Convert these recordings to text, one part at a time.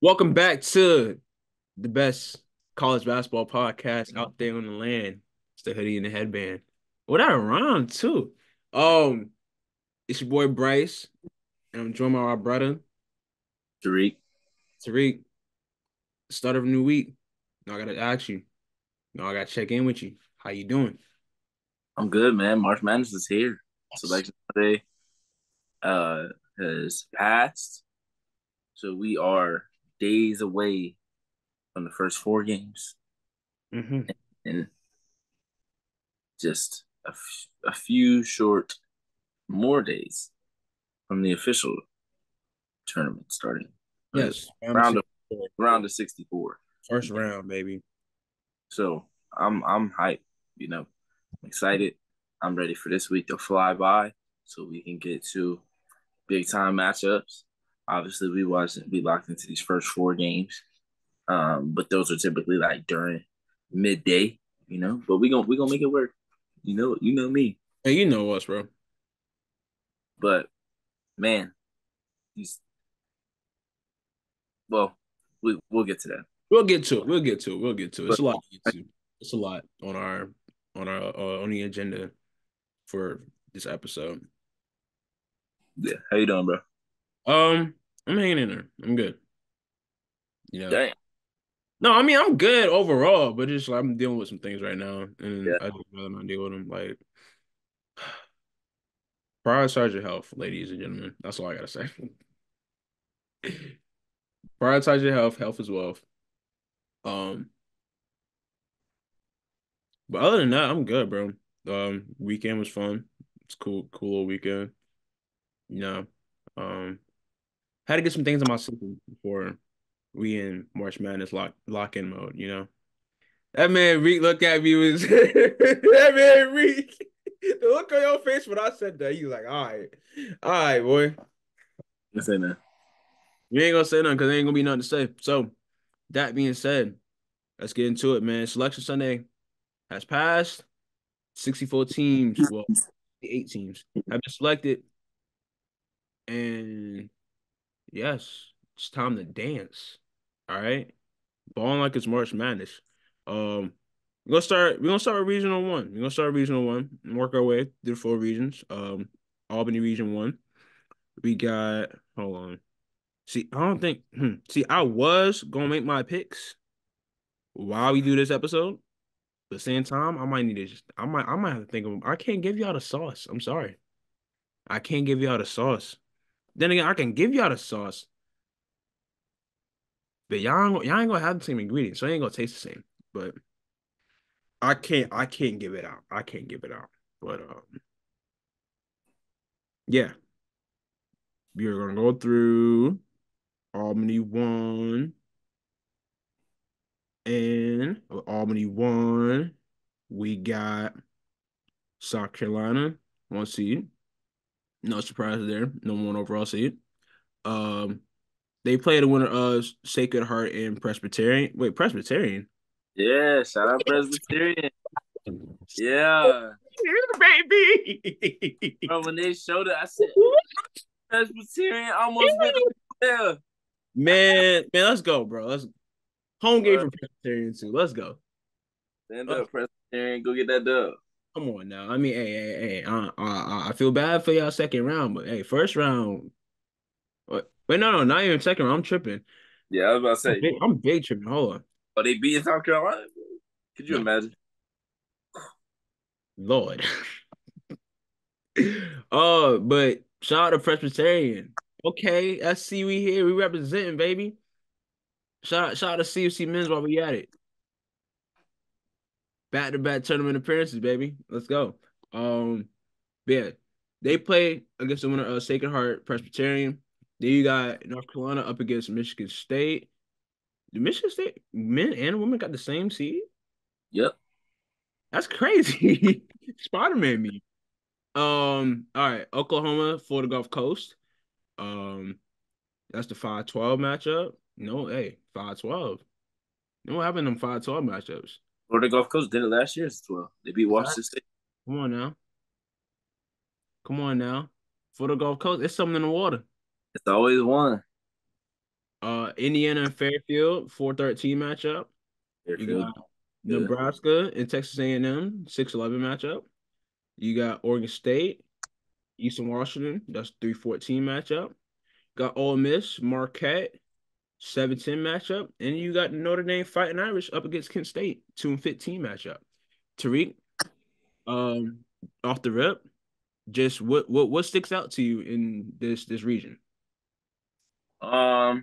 Welcome back to the best college basketball podcast out there on the land. It's the Hoodie and the Headband. Well, that rhymed too. Um, it's your boy Bryce, and I'm joined by my brother Tariq. Tariq. Start of a new week. Now I gotta ask you. Now I gotta check in with you. How you doing? I'm good, man. March Madness is here. Yes. Selection Sunday uh has passed. So we are days away from the first four games Mm-hmm. and just a few short more days from the official tournament starting. Yes. Round of Round of 64. round of 64. First round, baby. So I'm hyped, I'm excited. I'm ready for this week to fly by so we can get to big time matchups. Obviously, we locked into these first four games, but those are typically like during midday, But we gonna make it work, you know me. Hey, you know us, bro. But man, these well, we'll get to that. We'll get to it. We'll get to it. We'll get to it. It's But a lot to get to. It's a lot on the agenda for this episode. yeah, how you doing, bro? Um, I'm hanging in there. I'm good. You know. Damn. No, I mean I'm good overall, but just like I'm dealing with some things right now, and Yeah, I just rather not deal with them. Like prioritize your health, ladies and gentlemen. That's all I gotta say. Prioritize your health. Health is wealth. Um, but other than that, I'm good, bro. Weekend was fun. It's cool little weekend. You know, had to get some things on my system before we in March Madness lock in mode. That man Reek looked at me was that man Reek. The look on your face when I said that, you like, all right, boy. let's say that. You ain't gonna say nothing because there ain't gonna be nothing to say. So that being said, let's get into it, man. Selection Sunday has passed. 64 teams, well, 8 teams have been selected, and yes, it's time to dance. All right, balling like it's March Madness. Um, we're gonna start with regional one. We're gonna start with regional one and work our way through the 4 regions. Albany region one. We got hold on. See, I don't think see, I was gonna make my picks while we do this episode. But at the same time, I might need to just I might have to think of I can't give y'all the sauce. I'm sorry. I can't give y'all the sauce. Then again, I can give y'all the sauce, but y'all ain't gonna have the same ingredients, so it ain't gonna taste the same. But I can't give it out. I can't give it out. But yeah, we are gonna go through Albany one and Albany one. We got South Carolina, 1 seed. No surprise there. Number 1 overall seed. Um, they play the winner of Sacred Heart and Presbyterian. Wait, Presbyterian? Yeah, shout out Presbyterian. Yeah, Baby. bro. When they showed it, I said Presbyterian almost went there. Man, let's go, bro. Let's home game But for Presbyterian too. Let's go. stand Let's up, Presbyterian. Go get that dub. come on now. I mean, hey. I feel bad for y'all second round, but hey, first round. Wait, no, not even second round. I'm tripping. Yeah, I was about to say. I'm big tripping. Hold on. Oh, they beat in South Carolina. Could you No, imagine? Lord. Oh, but shout out to Presbyterian. Okay, SC, we here. We representing, baby. Shout out to CFC men's while we at it. Back to back tournament appearances, baby. Let's go. Um, yeah, they play against the winner of Sacred Heart Presbyterian. Then you got North Carolina up against Michigan State. The Michigan State men and women got the same seed. Yep. That's crazy. Spider-Man me. All right, Oklahoma, Florida Gulf Coast. Um, that's the 5-12 matchup. No, hey, 5-12. No, what happened in them 5-12 matchups? Florida Gulf Coast did it last year as well. They beat Exactly. Washington State. Come on now. Come on now. Florida Gulf Coast, it's something in the water. It's always one. Indiana and Fairfield, 4-13 matchup. You Fairfield, got good. Nebraska and Texas A&M, 6-11 matchup. You got Oregon State, Eastern Washington, that's 3-14 matchup. Got Ole Miss, Marquette, 7-10 matchup. And you got Notre Dame Fighting Irish up against Kent State, 2-15 matchup. Tariq, um, off the rip, just what sticks out to you in this region? I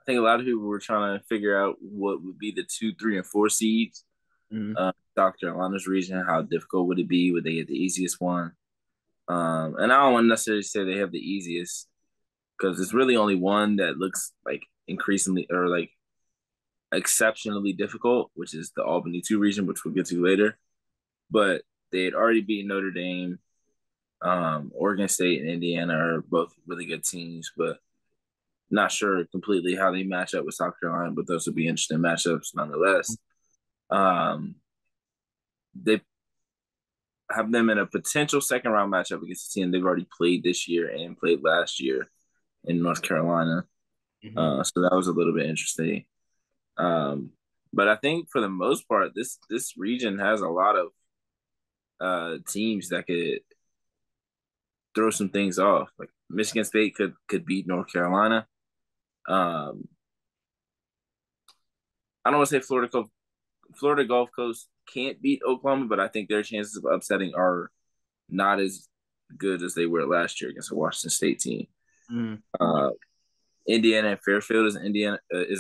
think a lot of people were trying to figure out what would be the 2, 3, and 4 seeds. Mm-hmm. South Carolina's region, how difficult would it be? Would they get the easiest one? And I don't want to necessarily say they have the easiest because there's really only one that looks like increasingly or like exceptionally difficult, which is the Albany 2 region, which we'll get to later. But they had already beaten Notre Dame. Oregon State and Indiana are both really good teams, but not sure completely how they match up with South Carolina, but those would be interesting matchups nonetheless. Um, they have them in a potential second round matchup against a team they've already played this year and played last year in North Carolina. Mm-hmm. So that was a little bit interesting. Um, but I think for the most part, this region has a lot of teams that could throw some things off. Like Michigan State could beat North Carolina. Um, I don't want to say Florida Gulf Coast can't beat Oklahoma, but I think their chances of upsetting are not as good as they were last year against a Washington State team. Mm-hmm. Uh, Indiana and Fairfield is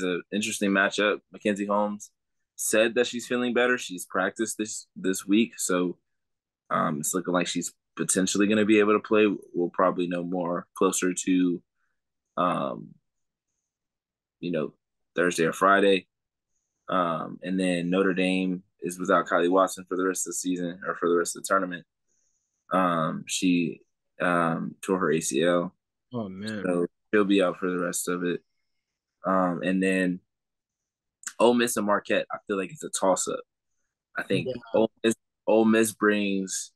an interesting matchup. Mackenzie Holmes said that she's feeling better. She's practiced this week, so it's looking like she's potentially going to be able to play. We'll probably know more closer to um, you know Thursday or Friday. And then Notre Dame is without Kylie Watson for the rest of the season or for the rest of the tournament. She tore her ACL, Oh man. so she'll be out for the rest of it. And then Ole Miss and Marquette, I feel like it's a toss up. I think Yeah. Ole Miss brings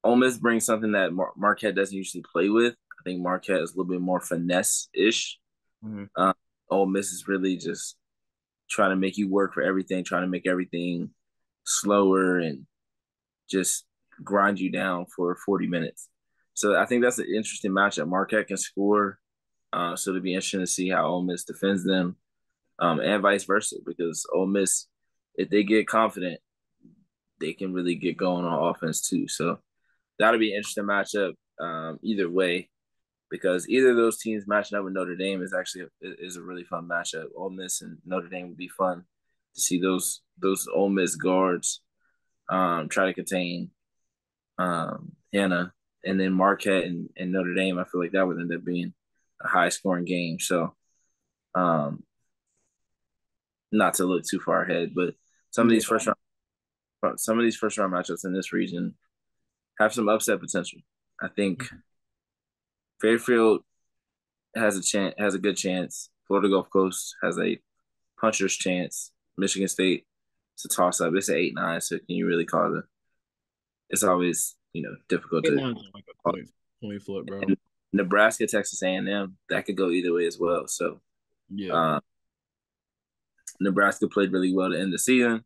Ole Miss brings something that Marquette doesn't usually play with. I think Marquette is a little bit more finesse ish. Mm-hmm. Ole Miss is really just trying to make you work for everything, trying to make everything slower and just grind you down for 40 minutes. So I think that's an interesting matchup. Marquette can score, so it'll be interesting to see how Ole Miss defends them, and vice versa. Because Ole Miss, if they get confident, they can really get going on offense too. So that'll be an interesting matchup either way. Because either of those teams matching up with Notre Dame is a really fun matchup. Ole Miss and Notre Dame would be fun to see those Ole Miss guards try to contain Hannah, and then Marquette and Notre Dame. I feel like that would end up being a high scoring game. So, um, not to look too far ahead, but some of Yeah. these first round matchups in this region have some upset potential. I think Fairfield has a good chance. Florida Gulf Coast has a puncher's chance. Michigan State, it's a toss up. It's an 8-9, so can you really call it? It's always difficult Eight to. nines like a point flip, bro. And Nebraska, Texas A&M, that could go either way as well. So Yeah. uh, Nebraska played really well to end the season.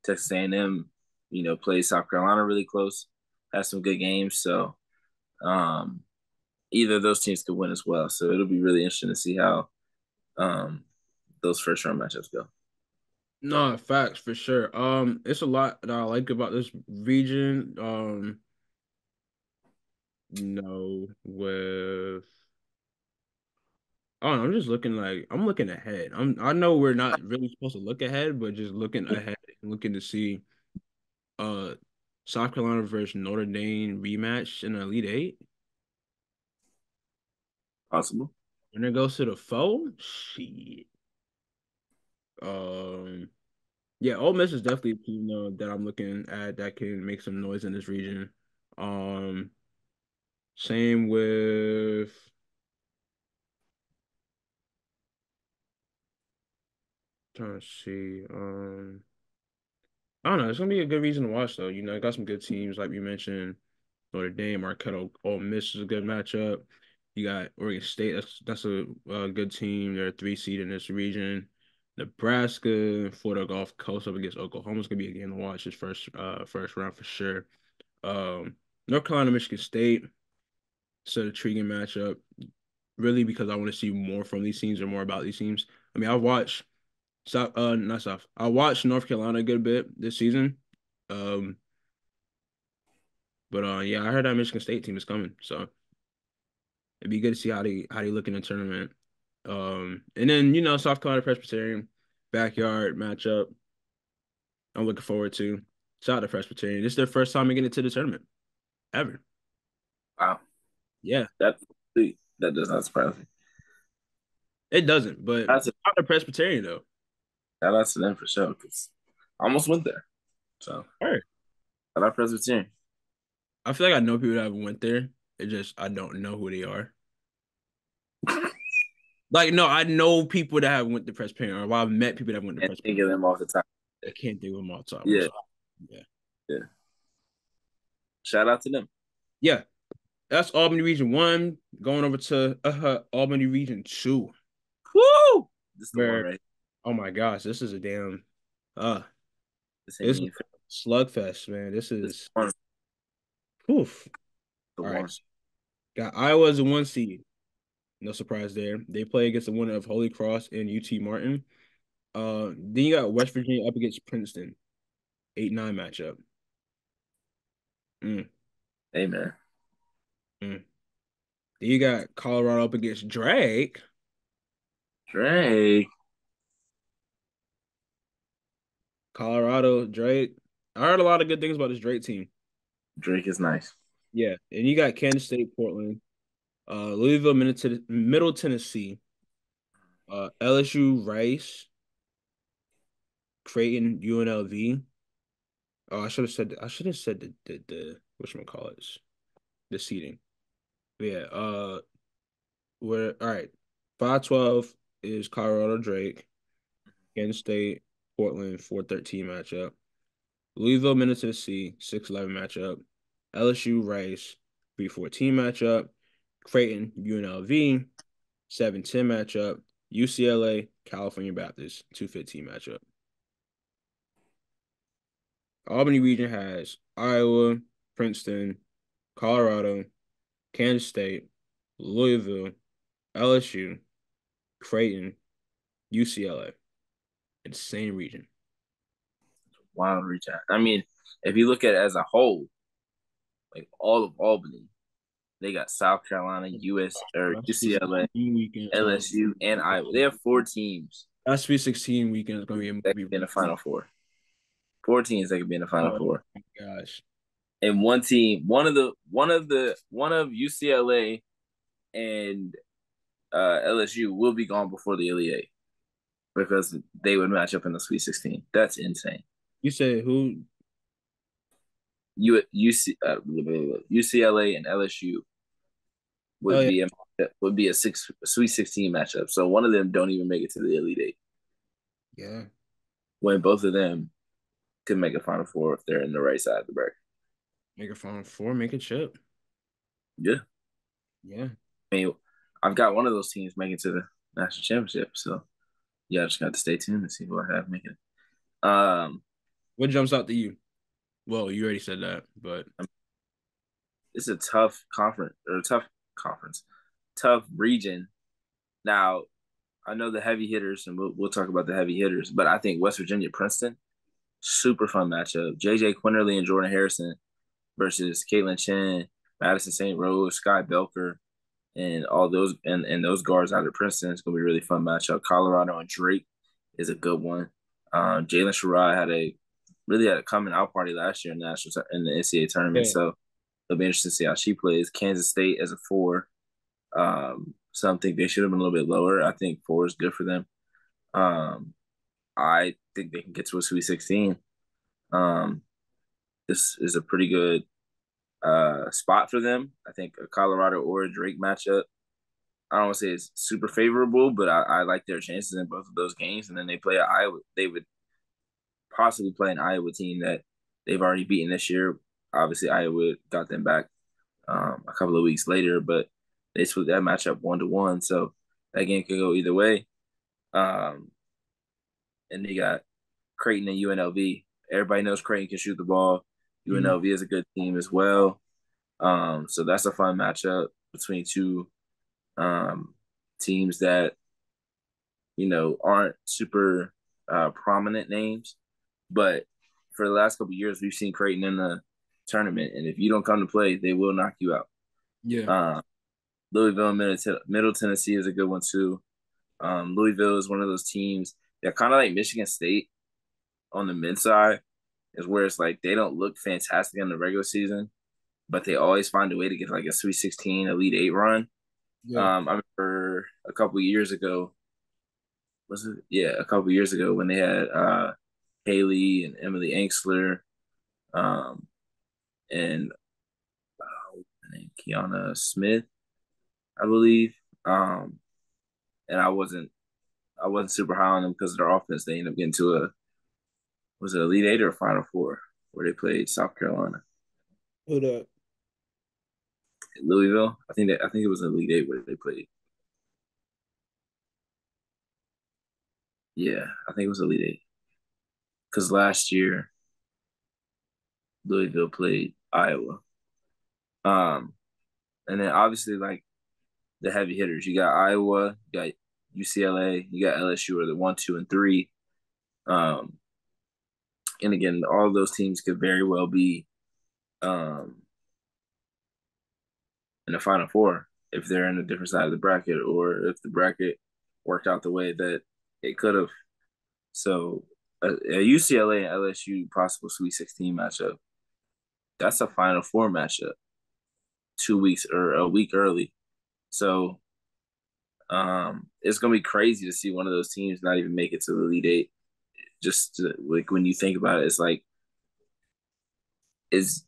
Texas A&M, played South Carolina really close, had some good games. So um, either of those teams could win as well. So it'll be really interesting to see how um, those first round matchups go. No, facts for sure. It's a lot that I like about this region. With I don't know, I'm just looking like I'm looking ahead. I know we're not really supposed to look ahead, but just looking ahead and looking to see uh South Carolina versus Notre Dame rematch in the Elite Eight. Possible. When it goes to the foe, shit. Um, yeah, Ole Miss is definitely a team though that I'm looking at that can make some noise in this region. Um, Same with trying to see. I don't know. It's gonna be a good reason to watch though. Got some good teams like we mentioned. Notre Dame, Marquette, Ole Miss is a good matchup. You got Oregon State. That's a good team. They're a 3 seed in this region. Nebraska, Florida Gulf Coast up against Oklahoma's gonna be a game to watch this first round for sure. Um, North Carolina, Michigan State. It's an intriguing matchup, really, because I want to see more from these teams or more about these teams. I mean, I watched South, not South. I watched North Carolina a good bit this season. Um, but yeah, I heard that Michigan State team is coming, so it'd be good to see how they look in the tournament. And then South Carolina Presbyterian backyard matchup. I'm looking forward to. Shout out to Presbyterian. This is their first time making it to the tournament ever. Wow, Yeah, that that does not surprise me. it doesn't, but That's a, shout out to Presbyterian though. shout out to them for sure because I almost went there. So All right. shout out Presbyterian. I feel like I know people that have went there. It just I don't know who they are. Like, no, I know people that have went to Presbyterian, or well, I've met people that went to And think Presbyterian. of them off the top. I can't think of them all the top. I'm Yeah, sorry. Yeah. yeah. Shout out to them. Yeah. That's Albany Region 1. Going over to Albany Region 2, Woo! This is the one where, right. oh my gosh, this is a damn uh This ain't this is even fair. a slugfest, man. This This is is the one. oof. The All right. one. Got Iowa as a 1 seed. No surprise there. They play against the winner of Holy Cross and UT Martin. Then you got West Virginia up against Princeton. 8-9 matchup. Mm, Amen. mm. Then you got Colorado up against Drake. Drake. Colorado, Drake. I heard a lot of good things about this Drake team. Drake is nice. Yeah. And you got Kansas State, Portland, Louisville, Middle Tennessee, LSU, Rice, Creighton, UNLV. Oh, I should have said the whatchamacallits, the seating. But yeah, where all right. 5-12 is Colorado Drake, Kansas State, Portland, 4-13 matchup. Louisville, Middle Tennessee, 6-11 matchup. LSU, Rice, 3-14 matchup. Creighton, UNLV, 7-10 matchup. UCLA, California Baptist, 2-15 matchup. Albany region has Iowa, Princeton, Colorado, Kansas State, Louisville, LSU, Creighton, UCLA. Insane region. Wild reach out. I mean, if you look at it as a whole, like all of Albany, they got South Carolina, US or That's Sweet UCLA, 16 weekend. LSU, and Iowa. They have 4 teams That Sweet 16 weekend is gonna that be could be in the Final Four. 4 teams that could be in the Final oh Four. my gosh. And one team, one of UCLA and LSU will be gone before the Elite Eight because they would match up in the Sweet 16. That's insane. You said who? UCLA and LSU Oh would yeah, be a Sweet 16 matchup. So one of them don't even make it to the Elite Eight. yeah. When both of them could make a Final Four if they're in the right side of the bracket. Make a Final Four, make a chip. Yeah, Yeah. I mean, I've got one of those teams making to the national championship. So yeah, I just got to stay tuned and see who I have making. What jumps out to you? Well, you already said that, but It's a tough conference, tough region. Now, I know the heavy hitters, and we'll talk about the heavy hitters, but I think West Virginia, Princeton, super fun matchup. JJ Quinterly and Jordan Harrison versus Caitlin Chen, Madison St. Rose, Sky Belker, and all those and those guards out of Princeton. It's gonna be a really fun matchup. Colorado and Drake is a good one. Jalen Sherrod had a coming out party last year in the NCAA tournament, yeah, so it'll be interesting to see how she plays. Kansas State as a 4. Some think they should have been a little bit lower. I think 4 is good for them. I think they can get to a Sweet 16. Um, this is a pretty good spot for them. I think a Colorado or a Drake matchup. I don't want to say it's super favorable, but I like their chances in both of those games. And then they play Iowa. They would possibly play an Iowa team that they've already beaten this year. Obviously, Iowa got them back a couple of weeks later, but They split that matchup 1-1, so that game could go either way. Um, and they got Creighton and UNLV. Everybody knows Creighton can shoot the ball. Mm, UNLV is a good team as well. So that's a fun matchup between two um, teams that aren't super prominent names, but for the last couple of years, we've seen Creighton in the tournament, and if you don't come to play, they will knock you out. yeah, Uh, Louisville and Middle Tennessee is a good one too. Louisville is one of those teams that kind of like Michigan State on the men's side, is where it's like they don't look fantastic in the regular season, but they always find a way to get like a Sweet 16, Elite Eight run. yeah, I remember a couple years ago, was it? Yeah, a couple years ago when they had Haley and Emily Engstler, um, and Kiana Smith, I believe. Um, and I wasn't super high on them because of their offense. They ended up getting to a was it Elite Eight or Final Four where they played South Carolina, hold up. Louisville. I think it was Elite Eight where they played. Yeah, I think it was Elite Eight because last year Louisville played Iowa. Um, and then obviously like the heavy hitters, you got Iowa, you got UCLA, you got LSU are the 1, 2, and 3. Um, and again, all of those teams could very well be um, in the Final Four if they're in a different side of the bracket or if the bracket worked out the way that it could have. So a UCLA and LSU possible Sweet 16 matchup, that's a Final Four matchup 2 weeks or a week early. So it's gonna be crazy to see one of those teams not even make it to the Elite Eight. Just like when you think about it, it's like is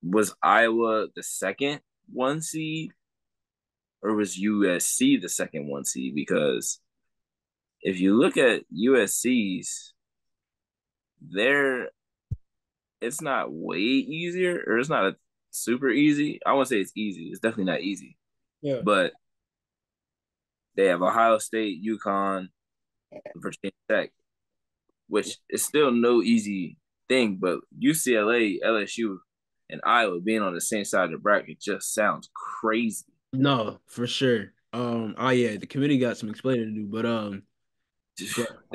was Iowa the second 1 seed or was USC the second 1 seed? Because if you look at USC's, they're it's not way easier or it's not a super easy. I won't say it's easy. It's definitely not easy, Yeah, but they have Ohio State, UConn, Virginia Tech, which is still no easy thing. But UCLA, LSU, and Iowa being on the same side of the bracket just sounds crazy. no, for sure. Oh yeah, the committee got some explaining to do, but I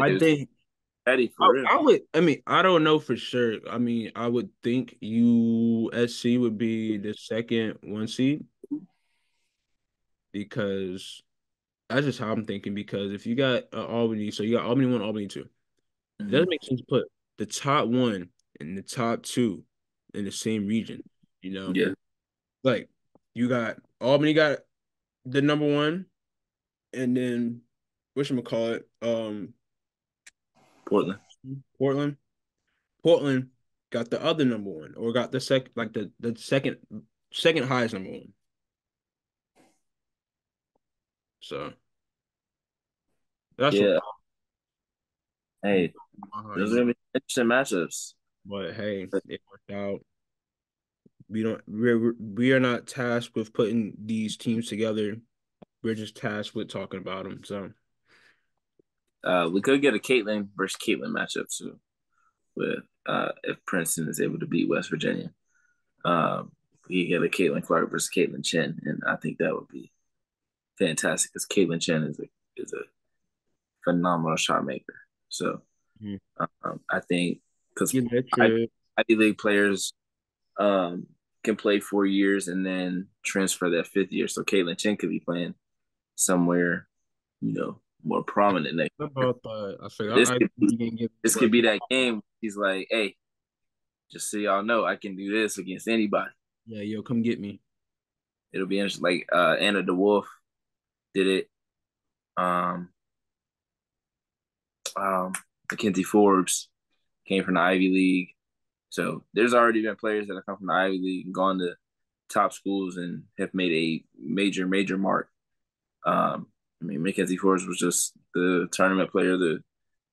They was think ready for I, real. I would. I mean, I don't know for sure. I mean, I would think USC would be the second 1 seed because that's just how I'm thinking. Because if you got Albany, so you got Albany one, Albany two. It Mm-hmm. doesn't make sense to put the top one and the top two in the same region. You know, Yeah, like you got Albany got the number one, and then whatchamacallit, Portland. Portland. Portland got the other number one, or got the like the second highest number one. So that's what. Yeah. Hey, You those are know, gonna be interesting matchups. but hey, it worked out. We are not tasked with putting these teams together. We're just tasked with talking about them. So We could get a Caitlin versus Caitlin matchup too, with if Princeton is able to beat West Virginia. We get a Caitlin Clark versus Caitlin Chen, and I think that would be fantastic because Caitlin Chen is a phenomenal shot maker. So mhm. I think because Electric. Ivy League players um, can play 4 years and then transfer that fifth year. So Caitlin Chen could be playing somewhere, more prominent next What year. about that? I forgot. This I could be, didn't give this could what. be that game. He's like, hey, just so y'all know, I can do this against anybody. Yeah, yo, come get me. It'll be interesting. Like Anna DeWolf did it. Um, um, Mackenzie Forbes came from the Ivy League. So there's already been players that have come from the Ivy League and gone to top schools and have made a major, major mark. I mean, Mackenzie Forbes was just the tournament player,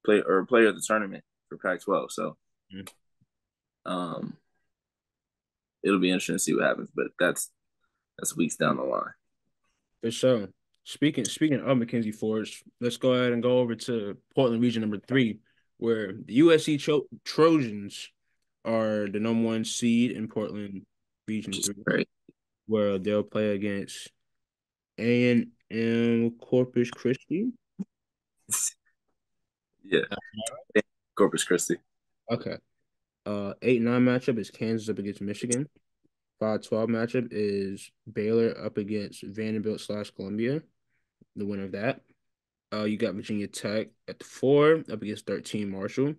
player of the tournament for Pac-12. So Mhm. um, it'll be interesting to see what happens. But That's weeks down the line. For sure. Speaking of Mackenzie Forge, let's go ahead and go over to Portland Region number 3, where the USC Trojans are the number one seed in Portland Region Just 3, great. where they'll play against A&M Corpus Christi. Yeah, Corpus Christi. Okay. 8-9 matchup is Kansas up against Michigan. 5-12 matchup is Baylor up against Vanderbilt / Columbia. The winner of that. You got Virginia Tech at the 4 up against 13 Marshall.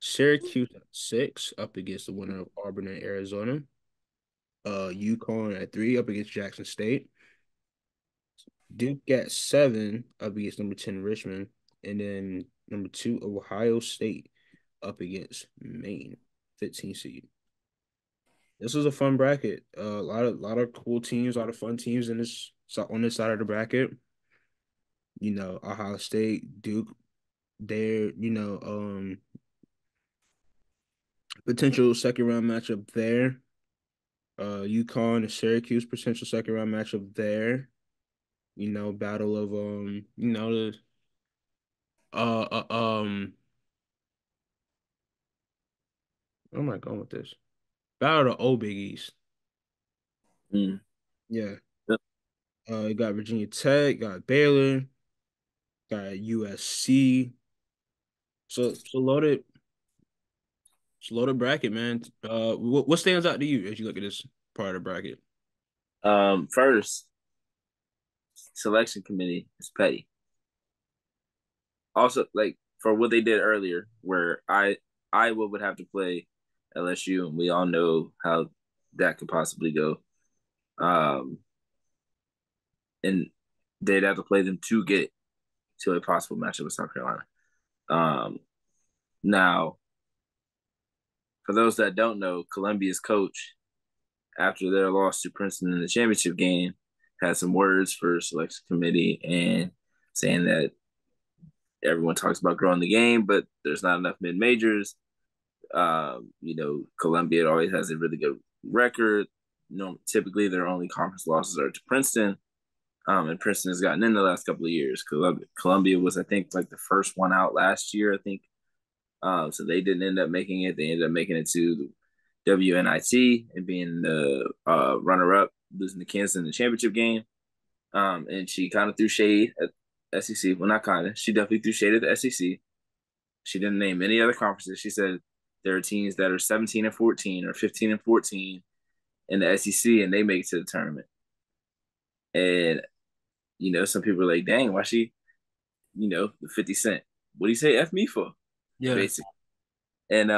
Syracuse at 6 up against the winner of Auburn and Arizona. UConn at 3 up against Jackson State. Duke at 7 up against number 10 Richmond. And then number 2 Ohio State up against Maine, 15 seed. This was a fun bracket. A lot of cool teams, a lot of fun teams in this on this side of the bracket. Ohio State, Duke, their potential second round matchup there. UConn and Syracuse potential second round matchup there. Battle of the uh uh um where am I going with this? Battle of the old Big East. Mm. Yeah. You got Virginia Tech, got Baylor, got USC. So loaded bracket, man. What stands out to you as you look at this part of the bracket? First, selection committee is petty. Also, like for what they did earlier, where Iowa would have to play LSU, and we all know how that could possibly go. Um, and they'd have to play them to get to a possible matchup with South Carolina. Um, Now, for those that don't know, Columbia's coach, after their loss to Princeton in the championship game, had some words for selection committee and saying that everyone talks about growing the game, but there's not enough mid majors. Columbia always has a really good record. Typically their only conference losses are to Princeton. And Princeton has gotten in the last couple of years. Columbia was, I think, like the first one out last year, I think. So they didn't end up making it. They ended up making it to the WNIT and being the runner-up, losing to Kansas in the championship game. And she kind of threw shade at SEC. Well, not kind of. She definitely threw shade at the SEC. She didn't name any other conferences. She said there are teams that are 17 and 14 or 15 and 14 in the SEC, and they make it to the tournament. And some people are like, "Dang, why she?" The 50 Cent. What do you say? F me for? Yeah. Basically. And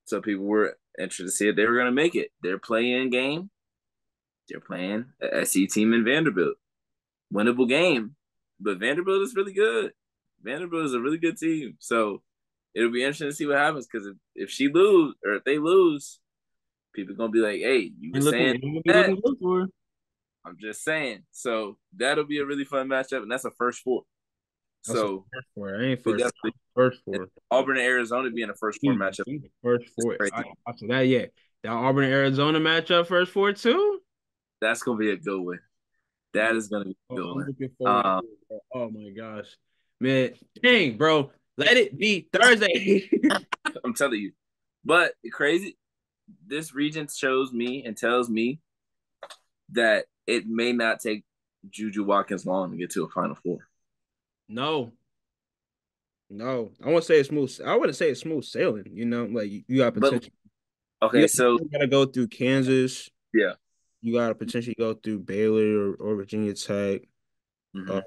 so people were interested to see if they were going to make it. Their play-in game, they're playing a SC team in Vanderbilt. Winnable game, but Vanderbilt is really good. Vanderbilt is a really good team. So it'll be interesting to see what happens because if she lose or if they lose, people are going to be like, hey, you were saying Ain't gonna be that. looking good for her. I'm just saying. So that'll be a really fun matchup, and that's a first four. That's a So first for her. I ain't we first. definitely First for Auburn and Arizona being a first four matchup. First It's for crazy. after that, yeah. That Auburn Arizona matchup first for too. That's gonna be a good one. That Yeah. is gonna be a good I'm one. looking forward to it, bro. Oh my gosh. Man, dang, bro. Let it be Thursday. I'm telling you. But crazy, this region shows me and tells me that it may not take Juju Watkins long to get to a Final Four. No, no. I wouldn't say it's smooth sailing, like you got But potential. okay, You so gotta go through Kansas. yeah, You gotta potentially go through Baylor or Virginia Tech. Uh,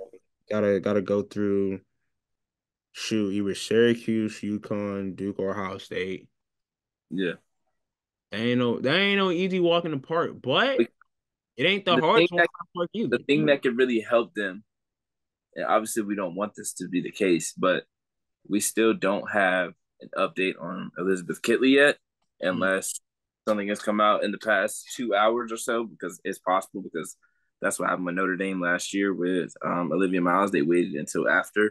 mm-hmm. gotta go through either Syracuse, UConn, Duke, or Ohio State. Yeah. That ain't no easy walk in the park, but it ain't the The thing hardest walk that in the park the either. thing that could really help them, and obviously we don't want this to be the case, but we still don't have an update on Elizabeth Kitley yet, Mm. unless something has come out in the past 2 hours or so, because it's possible because that's what happened with Notre Dame last year with Olivia Miles. They waited until after to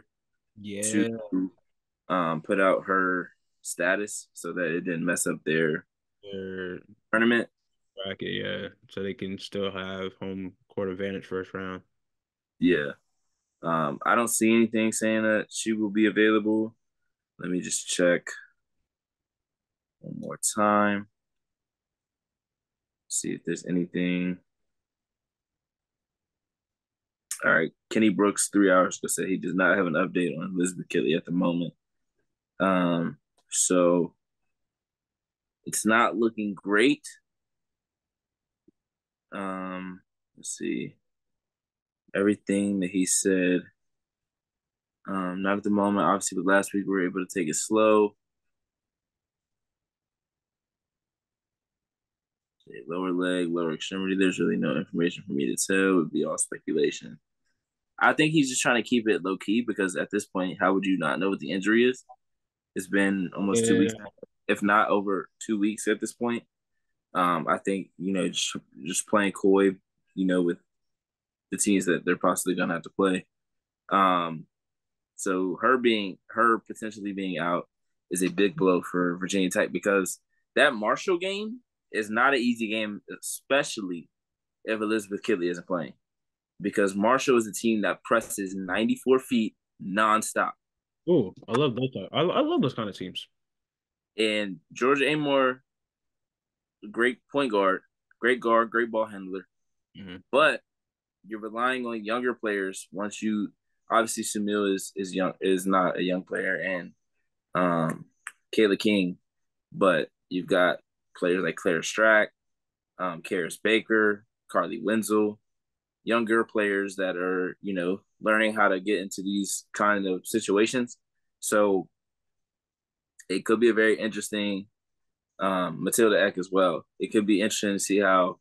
Yeah, put out her status so that it didn't mess up their their tournament. bracket, yeah, so they can still have home court advantage first round. Yeah. I don't see anything saying that she will be available. Let me just check one more time. See if there's anything. All right. Kenny Brooks, 3 hours ago, said he does not have an update on Elizabeth Kelly at the moment. So it's not looking great. Let's see. Everything that he said. Not at the moment. Obviously, but last week we were able to take it slow. Lower leg, lower extremity. There's really no information for me to tell. It would be all speculation. I think he's just trying to keep it low key because at this point, how would you not know what the injury is? It's been almost 2 weeks Yeah. now, if not over 2 weeks at this point. I think just playing coy, with the teams that they're possibly gonna have to play. Um, so her potentially being out is a big blow for Virginia Tech because that Marshall game is not an easy game, especially if Elizabeth Kitley isn't playing. Because Marshall is a team that presses 94 feet nonstop. Oh, I love those. I love those kind of teams. And Georgia Amore, great point guard, great ball handler. Hmm. But you're relying on younger players. Once you obviously Sumil is young is not a young player, and Kayla King, but you've got players like Claire Strack, Karis Baker, Carly Wenzel, younger players that are learning how to get into these kind of situations. So it could be a very interesting Matilda Eck as well. It could be interesting to see how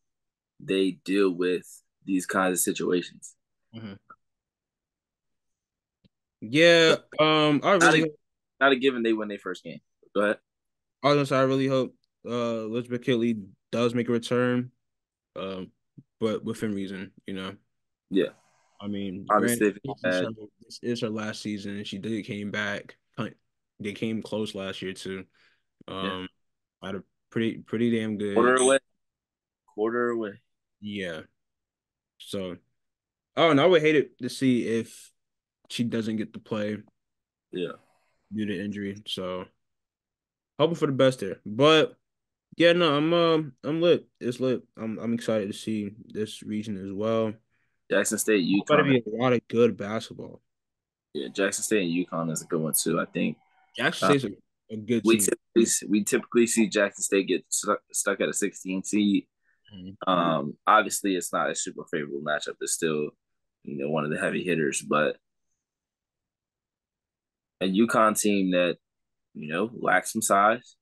they deal with these kinds of situations. Hmm. Yeah, I Not really a hope, not a given they win their first game. Go ahead. I was gonna say I really hope Elizabeth Kitley does make a return, um, but within reason. Yeah, I mean, granted, obviously they've had this is her last season, and she did came back. They came close last year too. yeah Um, had a pretty damn quarter good. away, quarter away. Yeah. So, oh, and I would hate it to see if she doesn't get to play Yeah, due to injury. So, hoping for the best there. But yeah, no, I'm lit. It's lit. I'm excited to see this region as well. Jackson State, About to UConn. be a lot of good basketball. Yeah, Jackson State and UConn is a good one too. I think Jackson uh, State's a good we team. typically see Jackson State get stuck at a 16 seed. Mhm. Obviously, it's not a super favorable matchup. It's still, one of the heavy hitters, but a UConn team that lacks some size,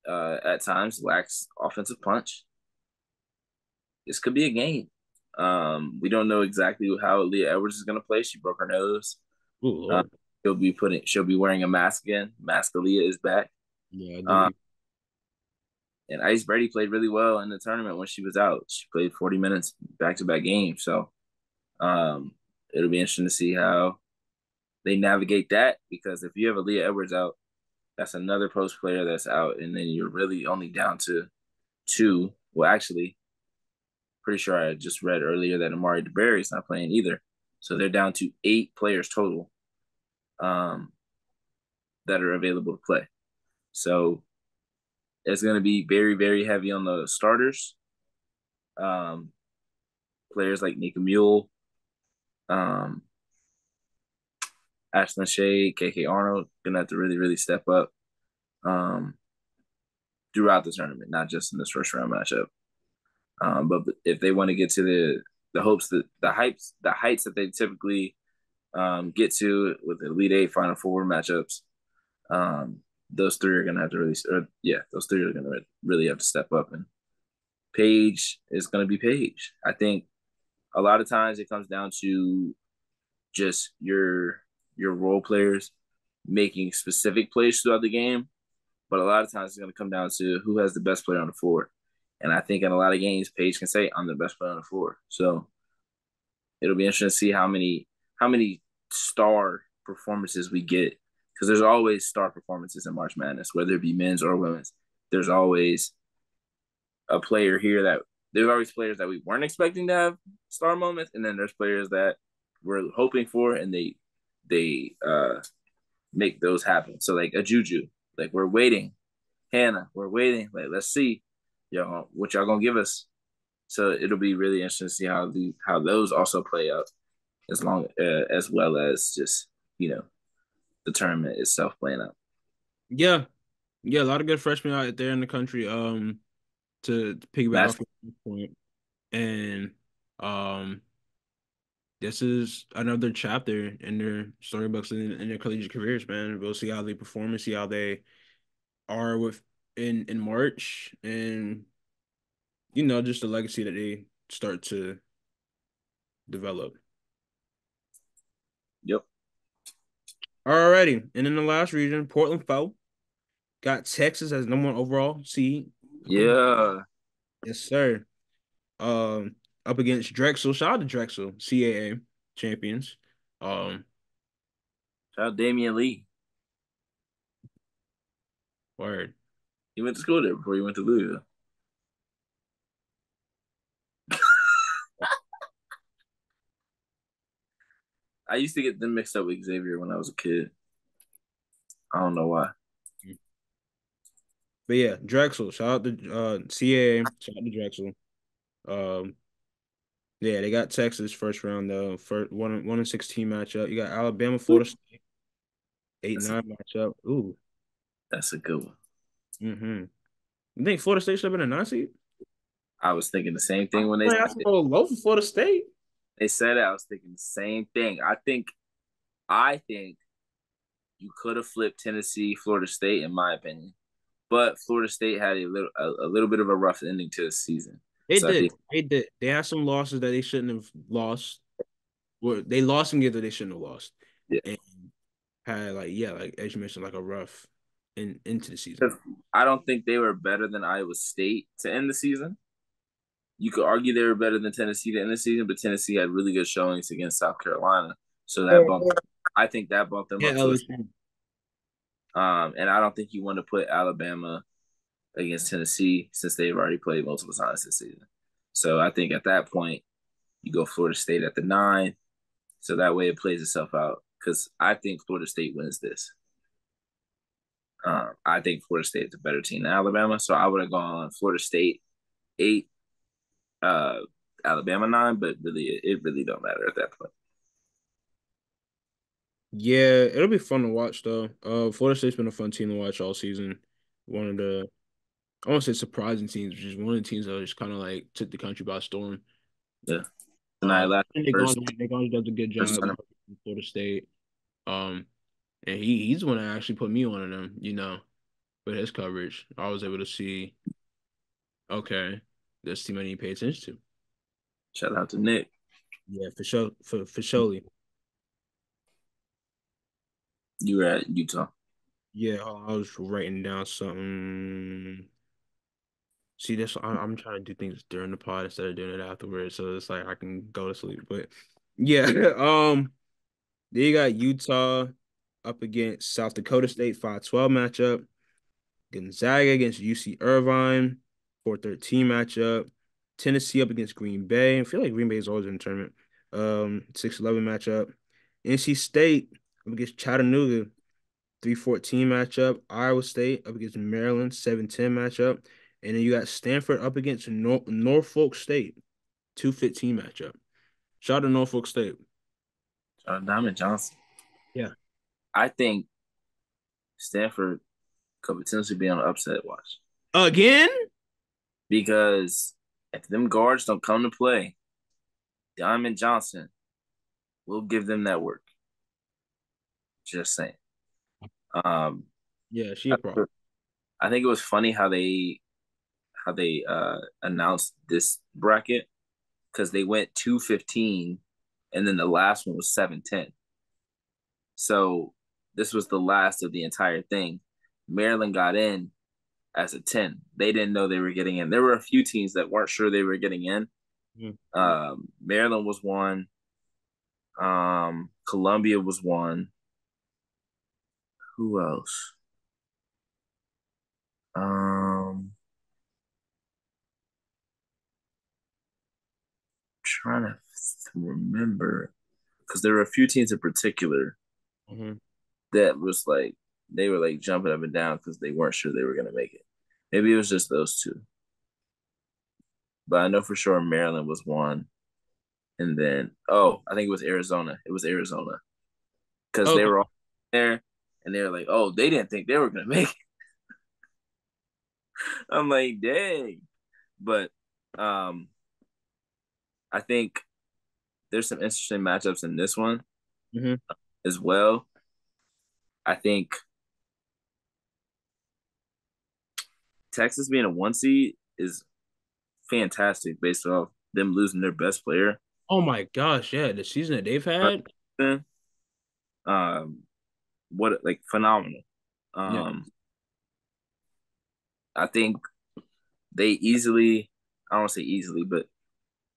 at times lacks offensive punch. This could be a game. We don't know exactly how Leah Edwards is going to play. She broke her nose. Oh Uh, Lord. she'll be wearing a mask again. Mask Leah is back. Yeah, I Uh, did. and Ice Brady played really well in the tournament when she was out. She played 40 minutes back to back games. So um, it'll be interesting to see how they navigate that because if you have a Leah Edwards out, that's another post player that's out, and then you're really only down to two. Well, actually, pretty sure I just read earlier that Amari DeBerry is not playing either. So they're down to 8 players total um, that are available to play. So it's going to be very, very heavy on the starters. Um, Players like Nika Mule, um, Ashlyn Shea, KK Arnold, going to have to really, really step up um, throughout the tournament, not just in this first round matchup. But if they want to get to the hopes that the heights that they typically get to with the Elite Eight, Final Four matchups, um, those three are going to have to really, those three are going to really have to step up. And Paige is going to be Paige. I think a lot of times it comes down to just your role players making specific plays throughout the game, but a lot of times it's going to come down to who has the best player on the floor. And I think in a lot of games, Paige can say, "I'm the best player on the floor." So it'll be interesting to see how many star performances we get because there's always star performances in March Madness, whether it be men's or women's. There's always a player here that there's always players that we weren't expecting to have star moments, and then there's players that we're hoping for, and they make those happen. So like a Juju, like we're waiting, Hannah, we're waiting. Like let's see, y'all, what y'all gonna give us. So it'll be really interesting to see how those also play out, as well as just the tournament itself playing out. Yeah, yeah, a lot of good freshmen out there in the country. To piggyback That's off your point, and um, this is another chapter in their storybooks in their collegiate careers, man. We'll see how they perform and see how they are with in March, and just the legacy that they start to develop. yep, Alrighty, and in the last region, Portland fell. Got Texas as number one overall seed. yeah. Yes, sir. Um, Up against Drexel. Shout out to Drexel, CAA champions. Um, Shout out Damian Lee. Word. He went to school there before he went to Louisville. I used to get them mixed up with Xavier when I was a kid. I don't know why. But yeah, Drexel. Shout out to CAA. Shout out to Drexel. Um, yeah, they got Texas first round though. First 1-16 matchup. You got Alabama, Florida State, eight That's a, nine matchup. Ooh. that's a good one. Mm-hmm. You think Florida State should have been a 9 seed? I was thinking the same thing when I mean, that's a little low for Florida State. they said it. I was thinking the same thing. I think you could have flipped Tennessee, Florida State, in my opinion. But Florida State had a little bit of a rough ending to the season. They So I did. think They did. They had some losses that they shouldn't have lost. Well, they lost some games that they shouldn't have lost. yeah. And had like as you mentioned, like a rough into the season. 'Cause I don't think they were better than Iowa State to end the season. You could argue they were better than Tennessee to end the season, but Tennessee had really good showings against South Carolina. So that bumped I think that bumped them Yeah, up to a LSU. and I don't think you want to put Alabama against Tennessee since they've already played multiple times this season. So I think at that point you go Florida State at the 9, so that way it plays itself out. Because I think Florida State wins this. I think Florida State is a better team than Alabama, so I would have gone Florida State 8, uh, Alabama 9, but really it really don't matter at that point. Yeah, it'll be fun to watch though. Florida State's been a fun team to watch all season. One of the I won't say surprising teams, which is one of the teams that just kind of like took the country by storm. Yeah, tonight last And first They does a good first job center. in Florida State. Um, and he's the one that actually put me on them, with his coverage. I was able to see, okay, this team I need to pay attention to. Shout out to Nick. Yeah, for sure, for surely. You were at Utah. Yeah, I was writing down something. See, I'm trying to do things during the pod instead of doing it afterwards, so it's like I can go to sleep. But yeah, they got Utah up against South Dakota State 5-12 matchup. Gonzaga against UC Irvine 4-13 matchup. Tennessee up against Green Bay. I feel like Green Bay is always in the tournament. 6-11 matchup. NC State up against Chattanooga 3-14 matchup. Iowa State up against Maryland 7-10 matchup. And then you got Stanford up against Norfolk State 2-15 matchup. Shout out to Norfolk State. Shout out Diamond Johnson. Yeah. I think Stanford could potentially be on an upset watch Again? because if them guards don't come to play, Diamond Johnson will give them that work. Just saying. Um, Yeah, she a problem. I think it was funny how they announced this bracket because they went 2-15 and then the last one was 7-10. So this was the last of the entire thing. Maryland got in as a 10. They didn't know they were getting in. There were a few teams that weren't sure they were getting in. Mhm. Maryland was one. Columbia was one. Who else? Um, trying to remember because there were a few teams in particular Hmm. that was like they were like jumping up and down because they weren't sure they were gonna make it. Maybe it was just those two, but I know for sure Maryland was one, and then I think it was Arizona. It was Arizona because they Okay. were all there, and they were like, oh, they didn't think they were gonna make it. I'm like, dang, but um, I think there's some interesting matchups in this one Hmm. as well. I think Texas being a one seed is fantastic based off them losing their best player. Oh my gosh, yeah, the season that they've had. Um, what like phenomenal. Yeah, Um, I think they easily, I don't want to say easily, but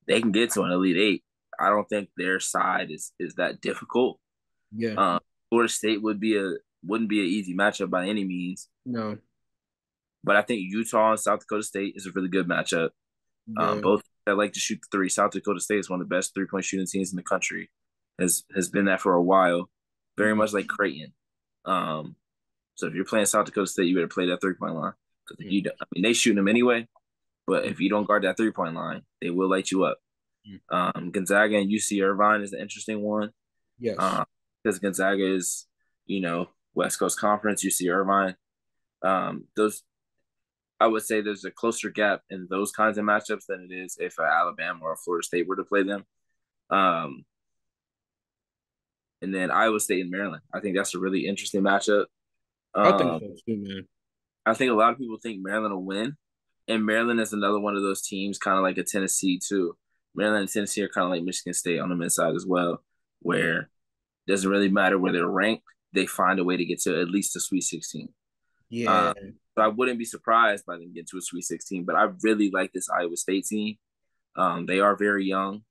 they can get to an Elite Eight. I don't think their side is that difficult. yeah, Um, Florida State wouldn't be an easy matchup by any means, no, but I think Utah and South Dakota State is a really good matchup. yeah, Both that like to shoot the three. South Dakota State is one of the best 3-point shooting teams in the country. Has been that for a while. Very mm, much like Creighton. Um, so if you're playing South Dakota State, you better play that 3-point line because if mm, you don't, I mean they shooting them anyway. But mm, if you don't guard that 3-point line, they will light you up. mm. Gonzaga and UC Irvine is an interesting one Yes, because Gonzaga is, West Coast Conference, UC Irvine. Those I would say there's a closer gap in those kinds of matchups than it is if Alabama or Florida State were to play them. Um, and then Iowa State and Maryland. I think that's a really interesting matchup. I think Um, so too, man. I think a lot of people think Maryland will win, and Maryland is another one of those teams, kind of like a Tennessee too. Maryland and Tennessee are kind of like Michigan State on the men's side as well, where it doesn't really matter where they're ranked; they find a way to get to at least a Sweet 16. Yeah, Um, so I wouldn't be surprised by them getting to a Sweet 16. But I really like this Iowa State team. They are very young,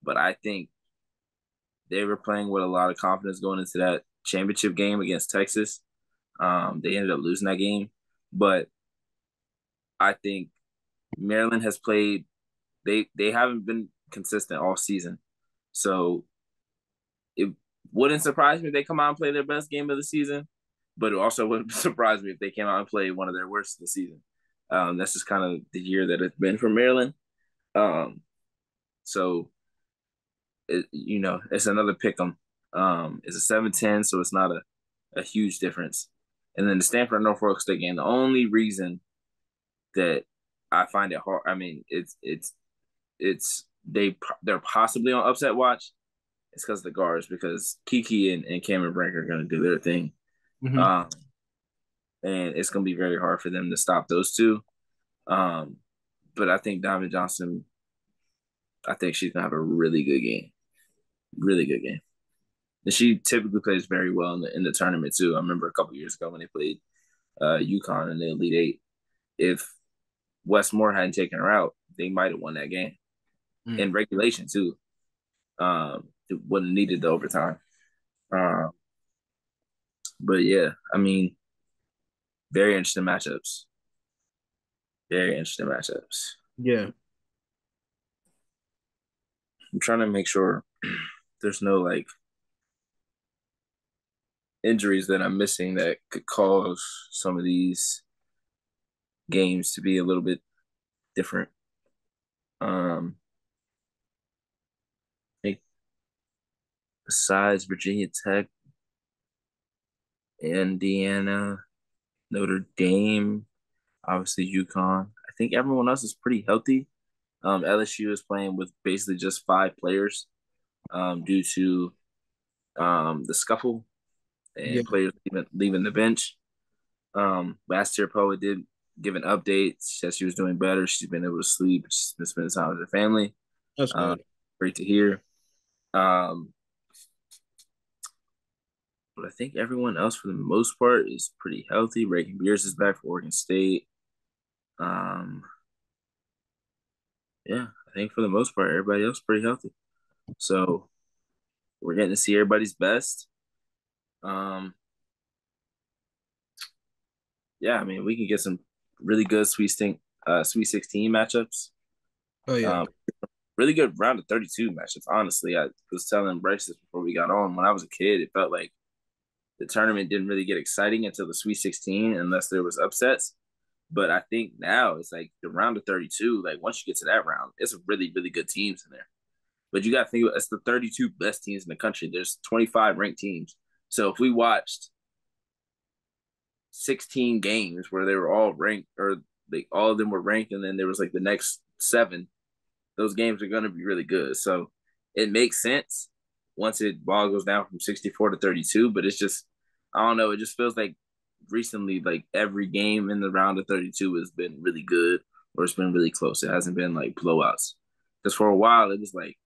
but I think they were playing with a lot of confidence going into that championship game against Texas. They ended up losing that game, but I think Maryland has played. They haven't been consistent all season, so it wouldn't surprise me if they come out and play their best game of the season. But it also wouldn't surprise me if they came out and played one of their worst of the season. That's just kind of the year that it's been for Maryland. Um, so it's another pick 'em. It's a 7-10, so it's not a huge difference. And then the Stanford Norfolk State game, the only reason that I find it hard, I mean, they're possibly on upset watch. It's because of the guards, because Kiki and Cameron Brink are going to do their thing. hmm, Um, and it's going to be very hard for them to stop those two. Um, but I think Diamond Johnson, I think she's going to have a really good game. Really good game. And she typically plays very well in the tournament too. I remember a couple years ago when they played UConn in the Elite Eight. If Westmore hadn't taken her out, they might have won that game mm. in regulation too. It wouldn't have needed the overtime. Uh, but yeah, I mean, very interesting matchups. Very interesting matchups. Yeah. I'm trying to make sure there's no like injuries that I'm missing that could cause some of these games to be a little bit different. Um, I think besides Virginia Tech, Indiana, Notre Dame, obviously UConn. I think everyone else is pretty healthy. LSU is playing with basically just 5 players due to the scuffle Yeah, and players leaving the bench. Last Poet did give an update. She said she was doing better. She's been able to sleep. She's been spending time with her family. that's Uh, good. Great to hear. Um, but I think everyone else, for the most part, is pretty healthy. Reagan Beers is back for Oregon State. Um, yeah, I think for the most part, everybody else is pretty healthy. So we're getting to see everybody's best. Um, yeah, I mean, we can get some really good Sweet 16 matchups. Oh yeah. Um, really good round of 32 matchups. Honestly, I was telling Bryce this before we got on. When I was a kid, it felt like the tournament didn't really get exciting until the Sweet 16, unless there was upsets. But I think now it's like the round of 32. Like once you get to that round, it's a really really good teams in there. But you got to think about it's the 32 best teams in the country. There's 25 ranked teams. So if we watched 16 games where they were all ranked, or like all of them were ranked, and then there was like the next seven, those games are going to be really good. So it makes sense once it ball goes down from 64 to 32. But it's just, I don't know. It just feels like recently, like every game in the round of 32 has been really good, or it's been really close. It hasn't been like blowouts. Because for a while, it was like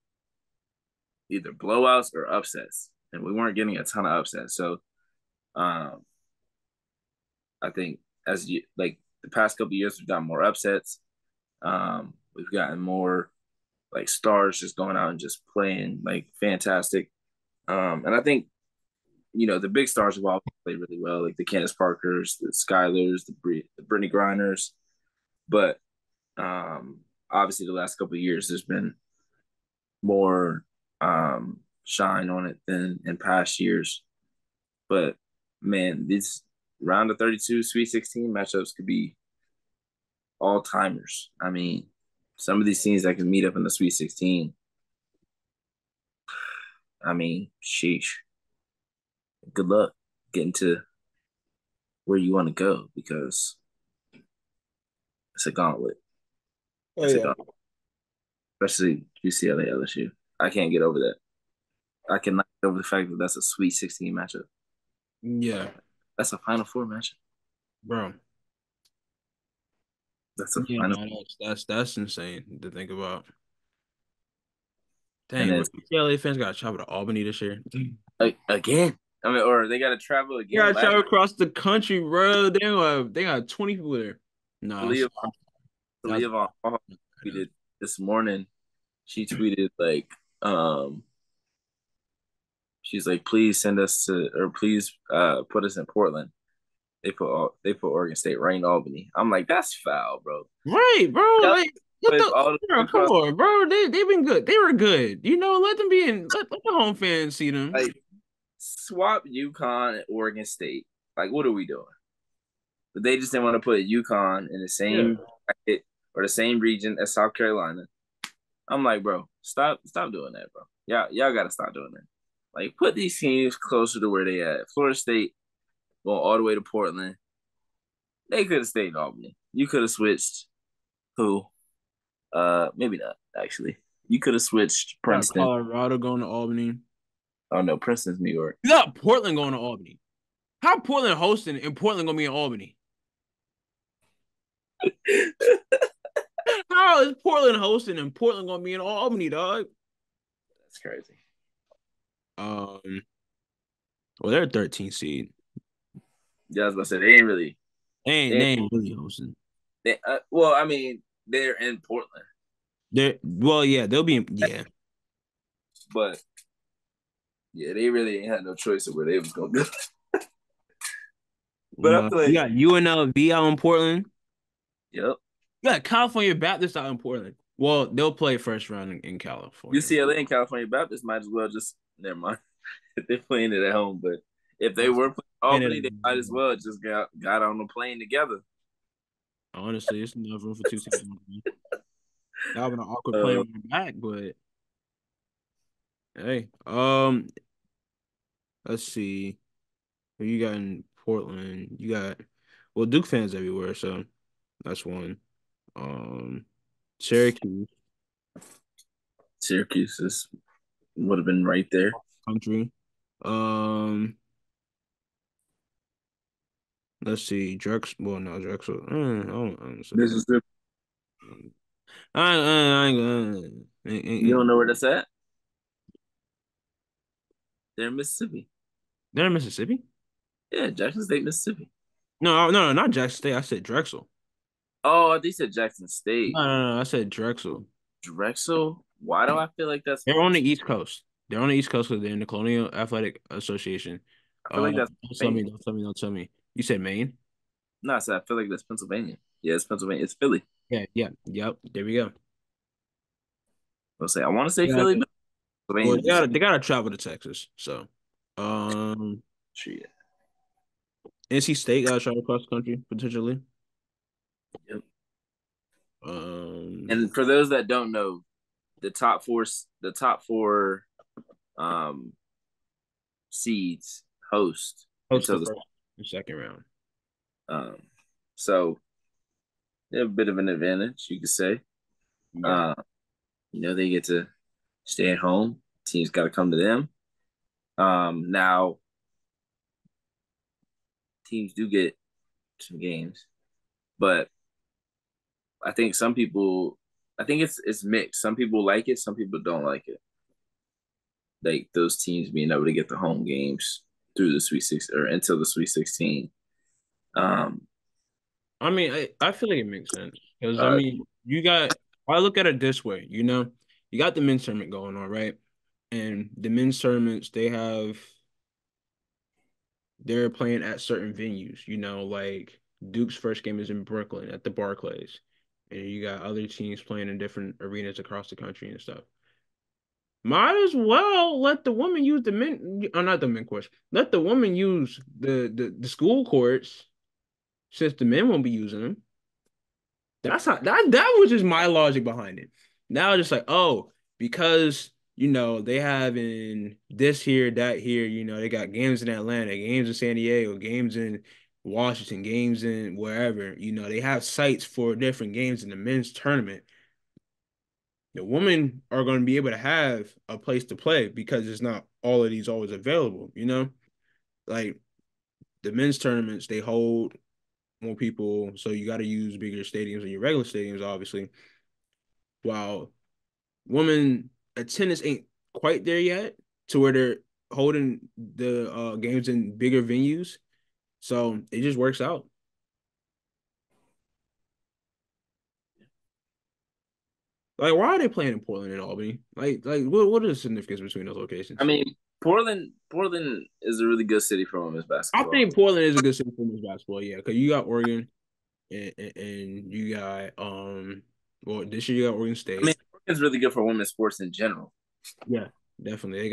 either blowouts or upsets, and we weren't getting a ton of upsets. So um, I think as you like the past couple years, we've got more upsets. We've gotten more like stars just going out and just playing like fantastic. And I think the big stars have all played really well, like the Candace Parkers, the Skylers, the Brittany Grinders. But obviously, the last couple of years, there's been more shine on it than in past years. But man, these round of 32 Sweet 16 matchups could be all timers. I mean, some of these teams that can meet up in the Sweet 16. I mean, sheesh. Good luck getting to where you want to go because it's a gauntlet. Oh It's a yeah. gauntlet, especially UCLA LSU. I can't get over that. I cannot get over the fact that that's a Sweet 16 matchup. Yeah, That's a Final Four matchup. bro. That's a Yeah, Final. no, that's insane to think about. And Dang, then bro. UCLA fans got to travel to Albany this year. again, I mean, or they got to travel You again. gotta Last travel across the country, bro. They got 20 people there. Nah, Talia, that's Talia Von tweeted this morning. She tweeted like, um, she's like, please send us to, or please put us in Portland. They put Oregon State right in Albany. I'm like, that's foul, bro. right, bro. Y'all Like, what put the all the way bro, come across, on, bro. They've been good. They were good. Let them be in. Let the home fans see them. like swap UConn and Oregon State. Like, what are we doing? But they just didn't want to put UConn in the Yeah. same bracket or the same region as South Carolina. I'm like, bro, stop doing that, bro. Y'all gotta stop doing that. Like, put these teams closer to where they at. Florida State going all the way to Portland. They could have stayed in Albany. You could have switched who? Maybe not actually. You could have switched Got Princeton. Colorado going to Albany. Oh no, Princeton's New York. You got Portland going to Albany. How Portland hosting and Portland gonna be in Albany? How is Portland hosting and Portland gonna be in Albany, dog? That's crazy. Um, well, they're a 13 seed. Yeah, I was about to say they ain't really. They They, ain't really hosting. well, I mean, they're in Portland, Well, yeah, they'll be in, yeah. but yeah, they really ain't had no choice of where they was gonna go. But I No, feel you like, got UNLV out in Portland. yep, You got California Baptist out in Portland. Well, they'll play first round in California. UCLA and California Baptist might as well just never mind if they're playing it at home. But if they were playing Albany, they might as well just got on the plane together. Honestly, it's enough room for two teams. That would been an awkward Uh, plane back, but hey, let's see. Who you got in Portland? You got well, Duke fans everywhere, so that's one. Um, Syracuse Syracuse would have been right there. country. Um, let's see, Drexel. Well, no, Drexel. I don't say that. Mississippi. I You don't know where that's at? They're in Mississippi. they're in Mississippi. Yeah, Jackson State, Mississippi. No, not Jackson State. I said Drexel. Oh, they said Jackson State. No, I said Drexel. Drexel. Why do I feel like that's They're on the East Coast. They're on the East Coast because they're in the Colonial Athletic Association. I feel like that's Don't tell me, Pennsylvania. don't tell me, don't tell me. You said Maine? No, I said I feel like that's Pennsylvania. Yeah, it's Pennsylvania. It's Philly. Yeah, yeah, yep. There we go. I'll say I want to say Yeah. Philly, but Well, Pennsylvania just they gotta travel to Texas. So, um, shit. NC State gotta travel across the country potentially. Yep. Um, And for those that don't know, the top four um seeds host host the until the first and second round. um so they have a bit of an advantage, you could say. Yeah. Uh, they get to stay at home. Teams got to come to them. Now teams do get some games, but I think it's mixed. Some people like it, some people don't like it. Like those teams being able to get the home games through the Sweet Six or until the Sweet 16. Um, I mean, I feel like it makes sense because I uh, mean, you got. I look at it this way, you got the men's tournament going on, right? And the men's tournaments, they're playing at certain venues, like Duke's first game is in Brooklyn at the Barclays, and you got other teams playing in different arenas across the country and stuff. Might as well let the women use the men, or not the men courts. Let the women use the school courts since the men won't be using them. That's how that was just my logic behind it. Now just like, oh, because they have in this here, that here, they got games in Atlanta, games in San Diego, games in Washington, games in wherever, they have sites for different games in the men's tournament. The women are going to be able to have a place to play because it's not all of these always available. Like the men's tournaments, they hold more people, so you got to use bigger stadiums than your regular stadiums, obviously. While women tennis ain't quite there yet to where they're holding the games in bigger venues. So it just works out. Like, why are they playing in Portland and Albany? Like what is the significance between those I locations? mean, Portland is a really good city for women's I basketball. think Portland is a good city for men's basketball, yeah, because you got Oregon and you got well, this year you got Oregon I mean, State. Oregon's really good for women's sports in general. Yeah, definitely.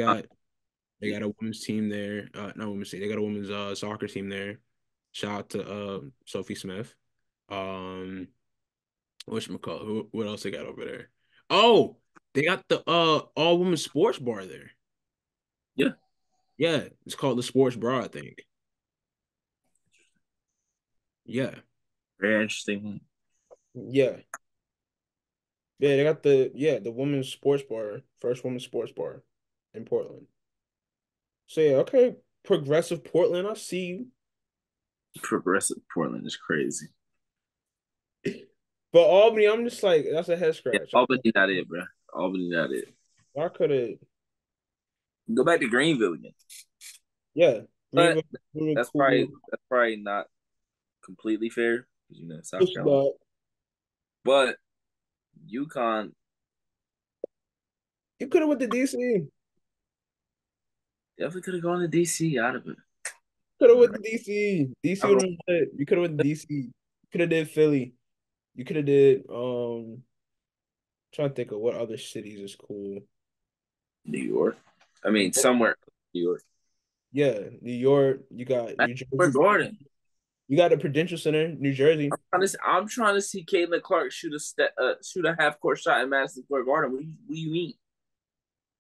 They got a women's team there. Not women's team. They got a women's soccer team there. Shout out to Sophie Smith. Um, whatchamacallit, what else they got over there? Oh, they got the all women's sports bar there. Yeah, Yeah, it's called the Sports Bar, I think. Yeah. very interesting. Yeah. Yeah, they got the women's sports bar, first women's sports bar in Portland. So yeah, okay, progressive Portland, I see Progressive Portland is crazy. you. But Albany, I'm just like, that's a head Yeah, scratch. Albany not it, bro. Albany not it. I could have, Go back to Greenville again. yeah, But Greenville, really that's cool. probably not completely fair because South It's Carolina. not. But UConn You could have went to DC. definitely could have gone to DC out of it. Could have went to DC. DC I would don't have been lit. You could have went to DC. You could have did Philly. You could have did trying to think of what other cities is cool. New York. I mean, somewhere New York. Yeah, New York. You got That's New where Jersey. Gordon. You got the Prudential Center, New Jersey. I'm trying to see Caitlin Clark shoot a half court shot in Madison Square Garden. What do you mean?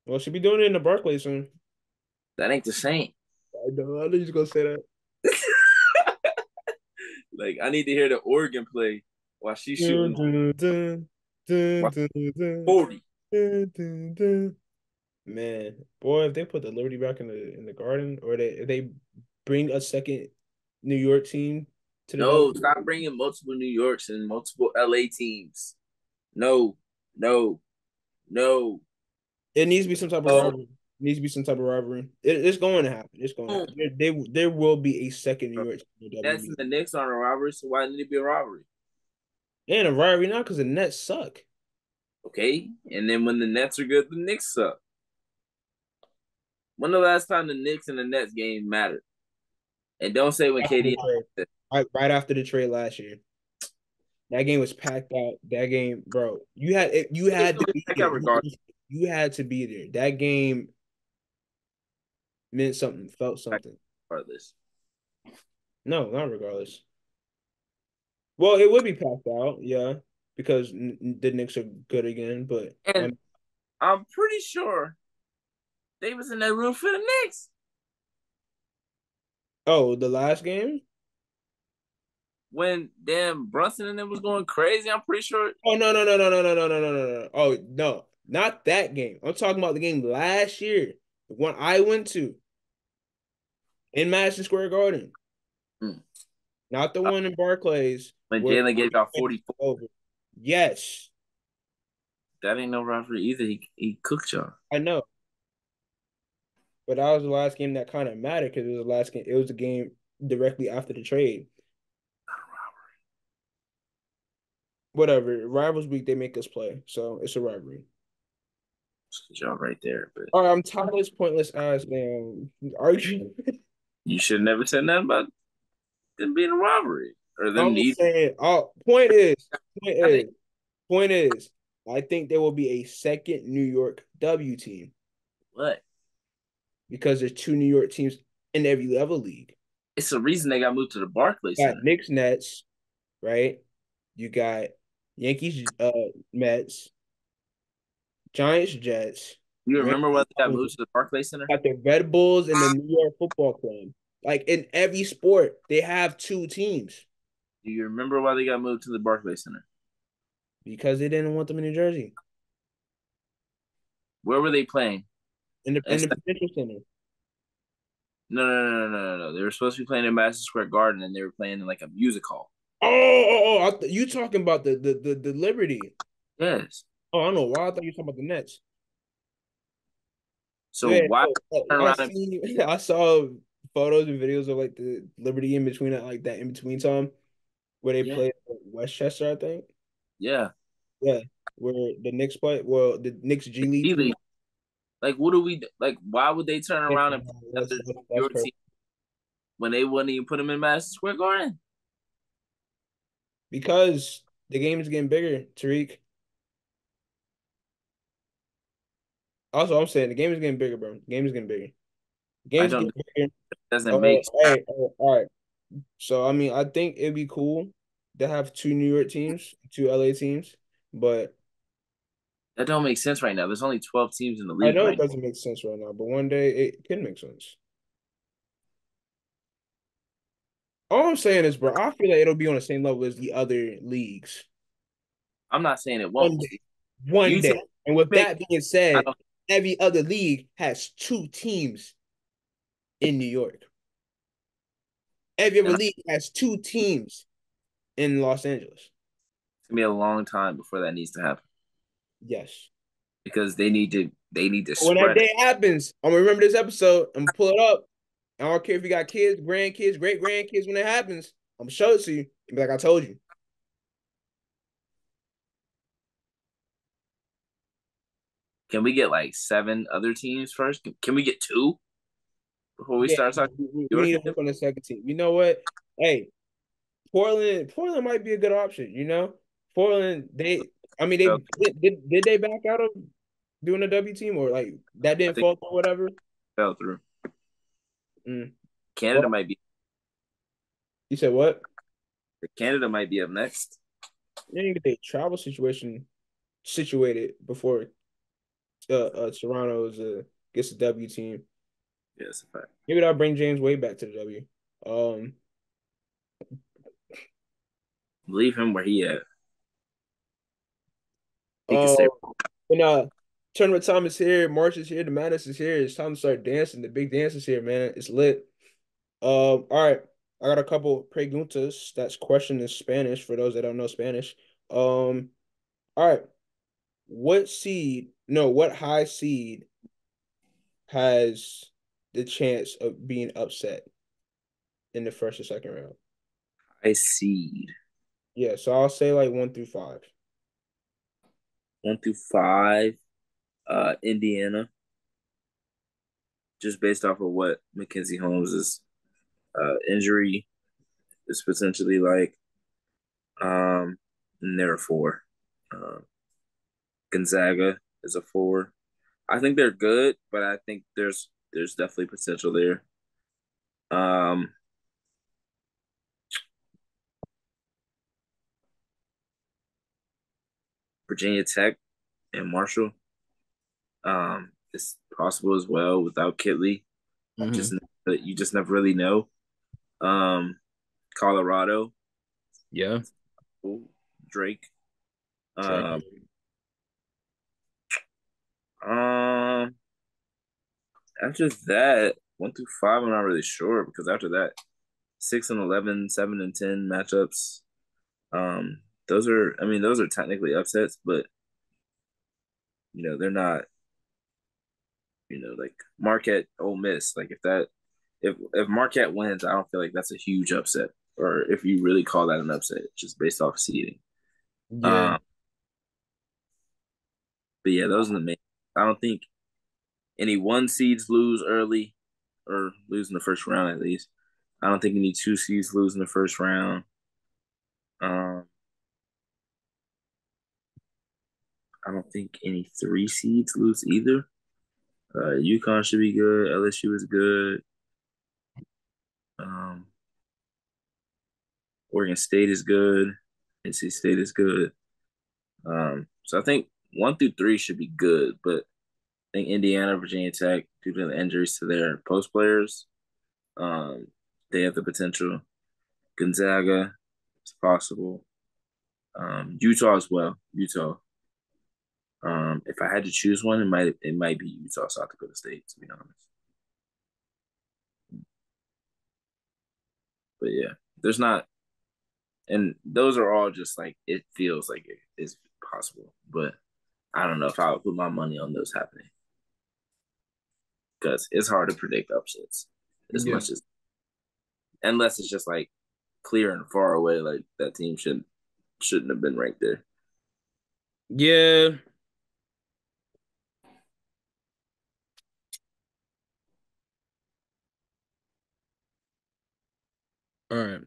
Well, she'll be doing it in the Barclays soon. That ain't the same. I know you're gonna say that. Like I need to hear the organ play while she's Dun, shooting dun, dun, dun, while dun, dun, 40. dun, dun, dun. Man, boy, if they put the Liberty back in the Garden, or if they bring a second New York team to the W, No, stop bringing multiple New Yorks and multiple LA teams. No, no, no, it needs to be some type of no. rivalry. It needs to be some type of rivalry. It's going to happen. It's going to happen. There will be a second New York team in the Nets WB. and the Knicks aren't a robbery, so why didn't it be a robbery? And a rivalry now because the Nets suck. Okay, and then when the Nets are good, the Knicks suck. When the last time the Knicks and the Nets game mattered? And don't say when After the KD. trade. Right after the trade last year. That game was packed out. That game, bro. You had to be there. Regardless. You had to be there. That game meant something, felt something. regardless. No, not regardless. Well, it would be packed out, yeah, because the Knicks are good again. But And I'm pretty sure they was in that room for the Knicks oh, the last game? when damn Brunson and them was going crazy. I'm pretty sure. Oh no. Oh no, not that game. I'm talking about the game last year, the one I went to in Madison Square Garden, Mm. not the one in Barclays When where Jalen gave y'all it's 44, over. Yes, that ain't no rivalry either. He cooked y'all. I know, but that was the last game that kind of mattered because it was the last game. It was the game directly after the trade. Whatever, rivals week they make us play, so it's a rivalry. Y'all right there, but All right, I'm tired of this pointless ass damn arguing. you should never said nothing about them being a rivalry or them I'm need. saying, point I think is, point is, I think there will be a second New York W team what? because there's two New York teams in every level league. It's the reason they got moved to the Barclays You got Center. Knicks, Nets, right? You got Yankees, Mets, Giants, Jets, You remember Rangers, when they got Islanders. moved to the Barclays Center? Got the Red Bulls and the New York Football Club. Like in every sport, they have two teams Do you remember why they got moved to the Barclays Center? because they didn't want them in New Jersey Where were they playing? in And the Prudential Center. no. They were supposed to be playing in Madison Square Garden, and they were playing in like a music hall. You talking about the Liberty? Yes. Oh, I don't know why I thought you were talking about the Nets. So Yeah, why no, turn I around and seen, I saw photos and videos of like the Liberty in between like that in between time where they yeah, play Westchester, I think. yeah, Yeah, where the Knicks play. Well, the Knicks G League team. League? Like, what do we like? Why would they turn Yeah, around and play another New that's York team perfect when they wouldn't even put them in Madison Square Garden? because the game is getting bigger, Tariq. Also, I'm saying the game is getting bigger, bro. The game is getting bigger. The game I is don't. getting It bigger. doesn't make All right. So I mean, I think it'd be cool to have two New York teams, two LA teams, but that don't make sense right now. There's only 12 teams in the I league know right it now. doesn't make sense right now, but one day it can make sense. All I'm saying is, bro, I feel like it'll be on the same level as the other leagues I'm not saying it one won't. day. One You tell day. And with me. that being I said, don't. every other league has two teams in New York. Every other And league has two teams in Los Angeles. it's gonna be a long time before that needs to happen Yes. because they need to When that spread it. day happens, I'm gonna remember this episode. I'm gonna pull it up. I don't care if you got kids, grandkids, great grandkids. When it happens, I'm gonna show it to you and be like, I told you. Can we get like seven other teams first? Can we get two before we Yeah, start talking we New York need to again? work on the second team. You know what? Hey, Portland might be a good option. You know, Portland. I mean, So did they back out of doing a W team or like that I didn't think fall through, whatever? fell through. Mm. Canada Well, might be you said what? Canada might be up next. They need to get their travel situation situated before Toronto's gets a W team. Yes, in fact. Maybe that'll bring James Wade back to the W. Um, Leave him where he at. He can uh, stay. and tournament time is here. March is here. The madness is here. It's time to start dancing. The big dance is here, man. It's lit. All right. I got a couple preguntas. That's question in Spanish for those that don't know Spanish. All right. What high seed has the chance of being upset in the first or second round? I seed Yeah, so I'll say like 1 through 5. 1 through 5. Indiana, just based off of what Mackenzie Holmes' injury is potentially like. And they're a 4. Uh, Gonzaga is a 4. I think they're good, but I think there's definitely potential there. Um, Virginia Tech and Marshall. It's possible as well without Kitley. Hmm. Just you just never really know. Um, Colorado, Yeah. ooh, Drake. Drake. Um, um, After that, 1 through 5, I'm not really sure because after that, 6 and 11, 7 and 10 matchups. Um, those are technically upsets, but they're not. Like Marquette, Ole Miss. Like if Marquette wins, I don't feel like that's a huge upset, or if you really call that an upset, just based off seeding. Yeah. Um, but yeah, those are the main. I don't think any one seeds lose early or lose in the first round at least. I don't think any two seeds lose in the first round. Um, I don't think any three seeds lose either. UConn should be good. LSU is good. Um, Oregon State is good. NC State is good. So I think 1 through 3 should be good, but I think Indiana, Virginia Tech, due to the injuries to their post players, um, they have the potential. Gonzaga is possible. Utah as well. Utah. If I had to choose one, it might be Utah, South Dakota State, to be honest. But yeah, there's not, and those are all just like it feels like it is possible, but I don't know if I would put my money on those happening because it's hard to predict upsets as Yeah. much as unless it's just like clear and far away, like that team shouldn't have been ranked there. Yeah. All right.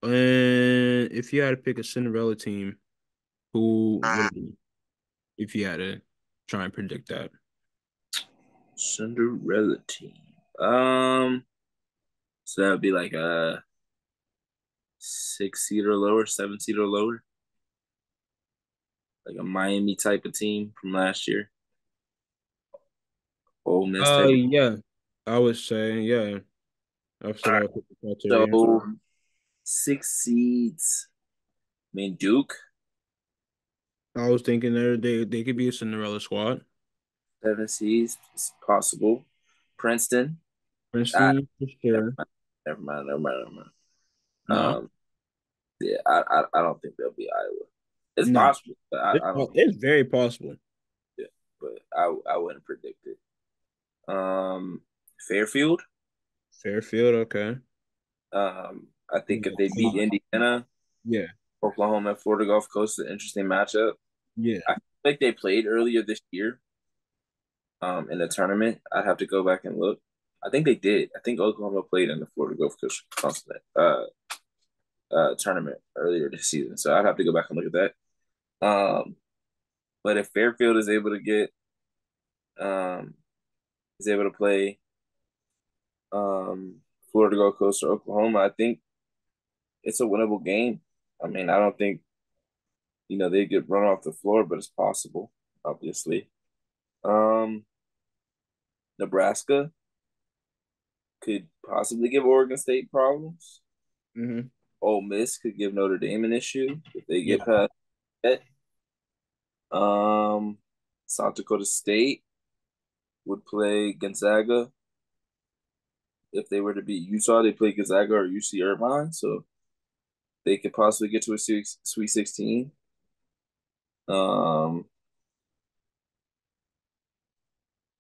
And if you had to pick a Cinderella team, who would it be if you had to try and predict that? Cinderella team. Um, so that would be like a 6 seed or lower, 7 seed or lower, like a Miami type of team from last year, Ole Miss type of. Yeah. I would say, yeah. I've All said I right, would put the criteria. so 6 seeds. I mean Duke, I was thinking they could be a Cinderella squad. 7 seeds, it's possible. Princeton, I, Princeton for never sure. mind, never mind, never mind, never mind. No, Yeah, I don't think they'll be Iowa. It's no. possible, but I don't think. It's very possible. Yeah, but I wouldn't predict it. Fairfield. Fairfield, okay. I think if they beat Yeah. Indiana, Yeah. Oklahoma, and Florida Gulf Coast, is an interesting matchup. Yeah. I feel like they played earlier this year. In the tournament, I'd have to go back and look. I think they did. I think Oklahoma played in the Florida Gulf Coast tournament earlier this season, so I'd have to go back and look at that. But if Fairfield um, is able to play Florida Gulf Coast or Oklahoma, I think it's a winnable game. I mean, I don't think they get run off the floor, but it's possible, obviously. Um, Nebraska could possibly give Oregon State problems. Hmm. Ole Miss could give Notre Dame an issue if they Yeah. get past that. Um, South Dakota State would play Gonzaga. If they were to beat Utah, they play Gonzaga or UC Irvine, so they could possibly get to a Sweet 16. Um,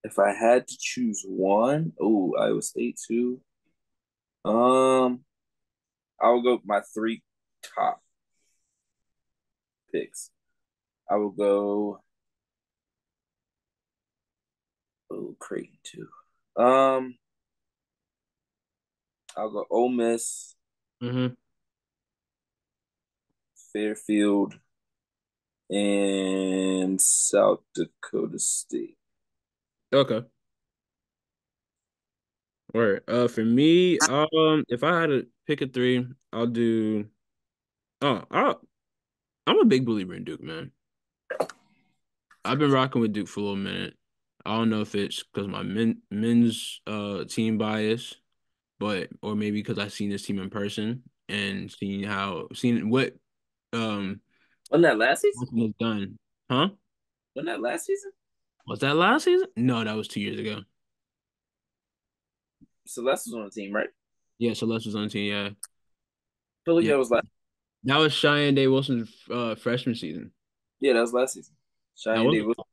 if I had to choose one, oh, Iowa State too. Um, I will go with my three top picks. I will go Creighton too. Um, I'll go Ole Miss, Hmm. Fairfield, and South Dakota State. Okay. All right. For me, if I had to pick a three, I'll do. Oh, I'm a big believer in Duke, man. I've been rocking with Duke for a little minute. I don't know if it's because my men's team bias, but or maybe because I've seen this team in person and seen what um Wasn't that last season? Boston has done. Huh? Wasn't that last season? Was that last season? No, that was 2 years ago. Celeste was on the team, right? Yeah, Celeste was on the team. Yeah, feel like yeah. that was last. That was Cheyenne Day Wilson's freshman season. Yeah, that was last season. That Cheyenne was D. Wilson.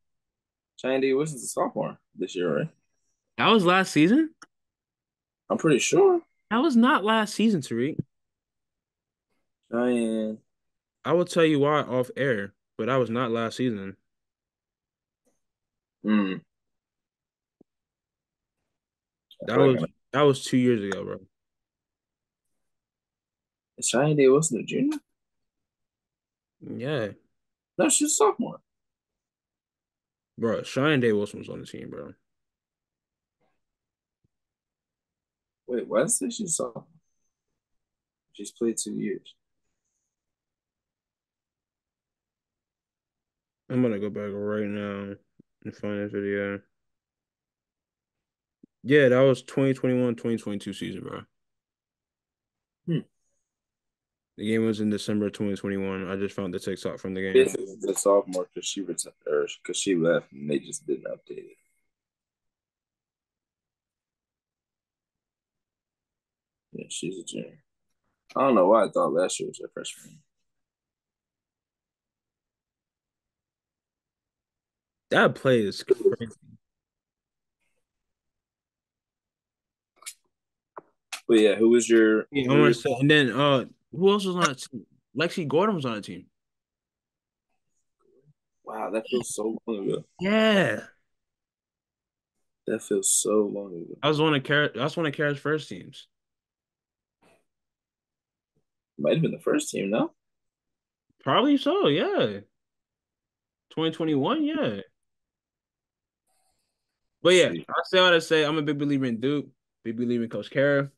Cheyenne D. Wilson's a sophomore this year, right? that was last season. I'm pretty sure. That was not last season, Tariq. Cheyenne. I will tell you why off air, but that was not last season. Hmm. I That feel like I was know. that was 2 years ago, bro. Is Cheyenne D. Wilson a junior? Yeah, No, she's a sophomore. bro. Cheyenne Day Wilson was on the team, bro. Wait, why did I say she's a sophomore? She's played 2 years. I'm gonna go back right now and find this video. Yeah, that was 2021, 2022 season, bro. Hmm. The game was in December 2021. I just found the TikTok from the game. This is the sophomore because she retired, or because she left and they just didn't update it. Yeah, she's a junior. I don't know why I thought last year was her freshman. That play is crazy. But yeah, Yeah, I who want was to say, and then who else was on the team? Lexi Gordon was on the team. wow, that feels so long ago. Yeah, That feels so long ago. That's one of Kara's first teams. Might have been the first team, no? Probably so. Yeah, 2021. Yeah, but yeah, See. I say all to say I'm a big believer in Duke. Big believer in Coach Kara.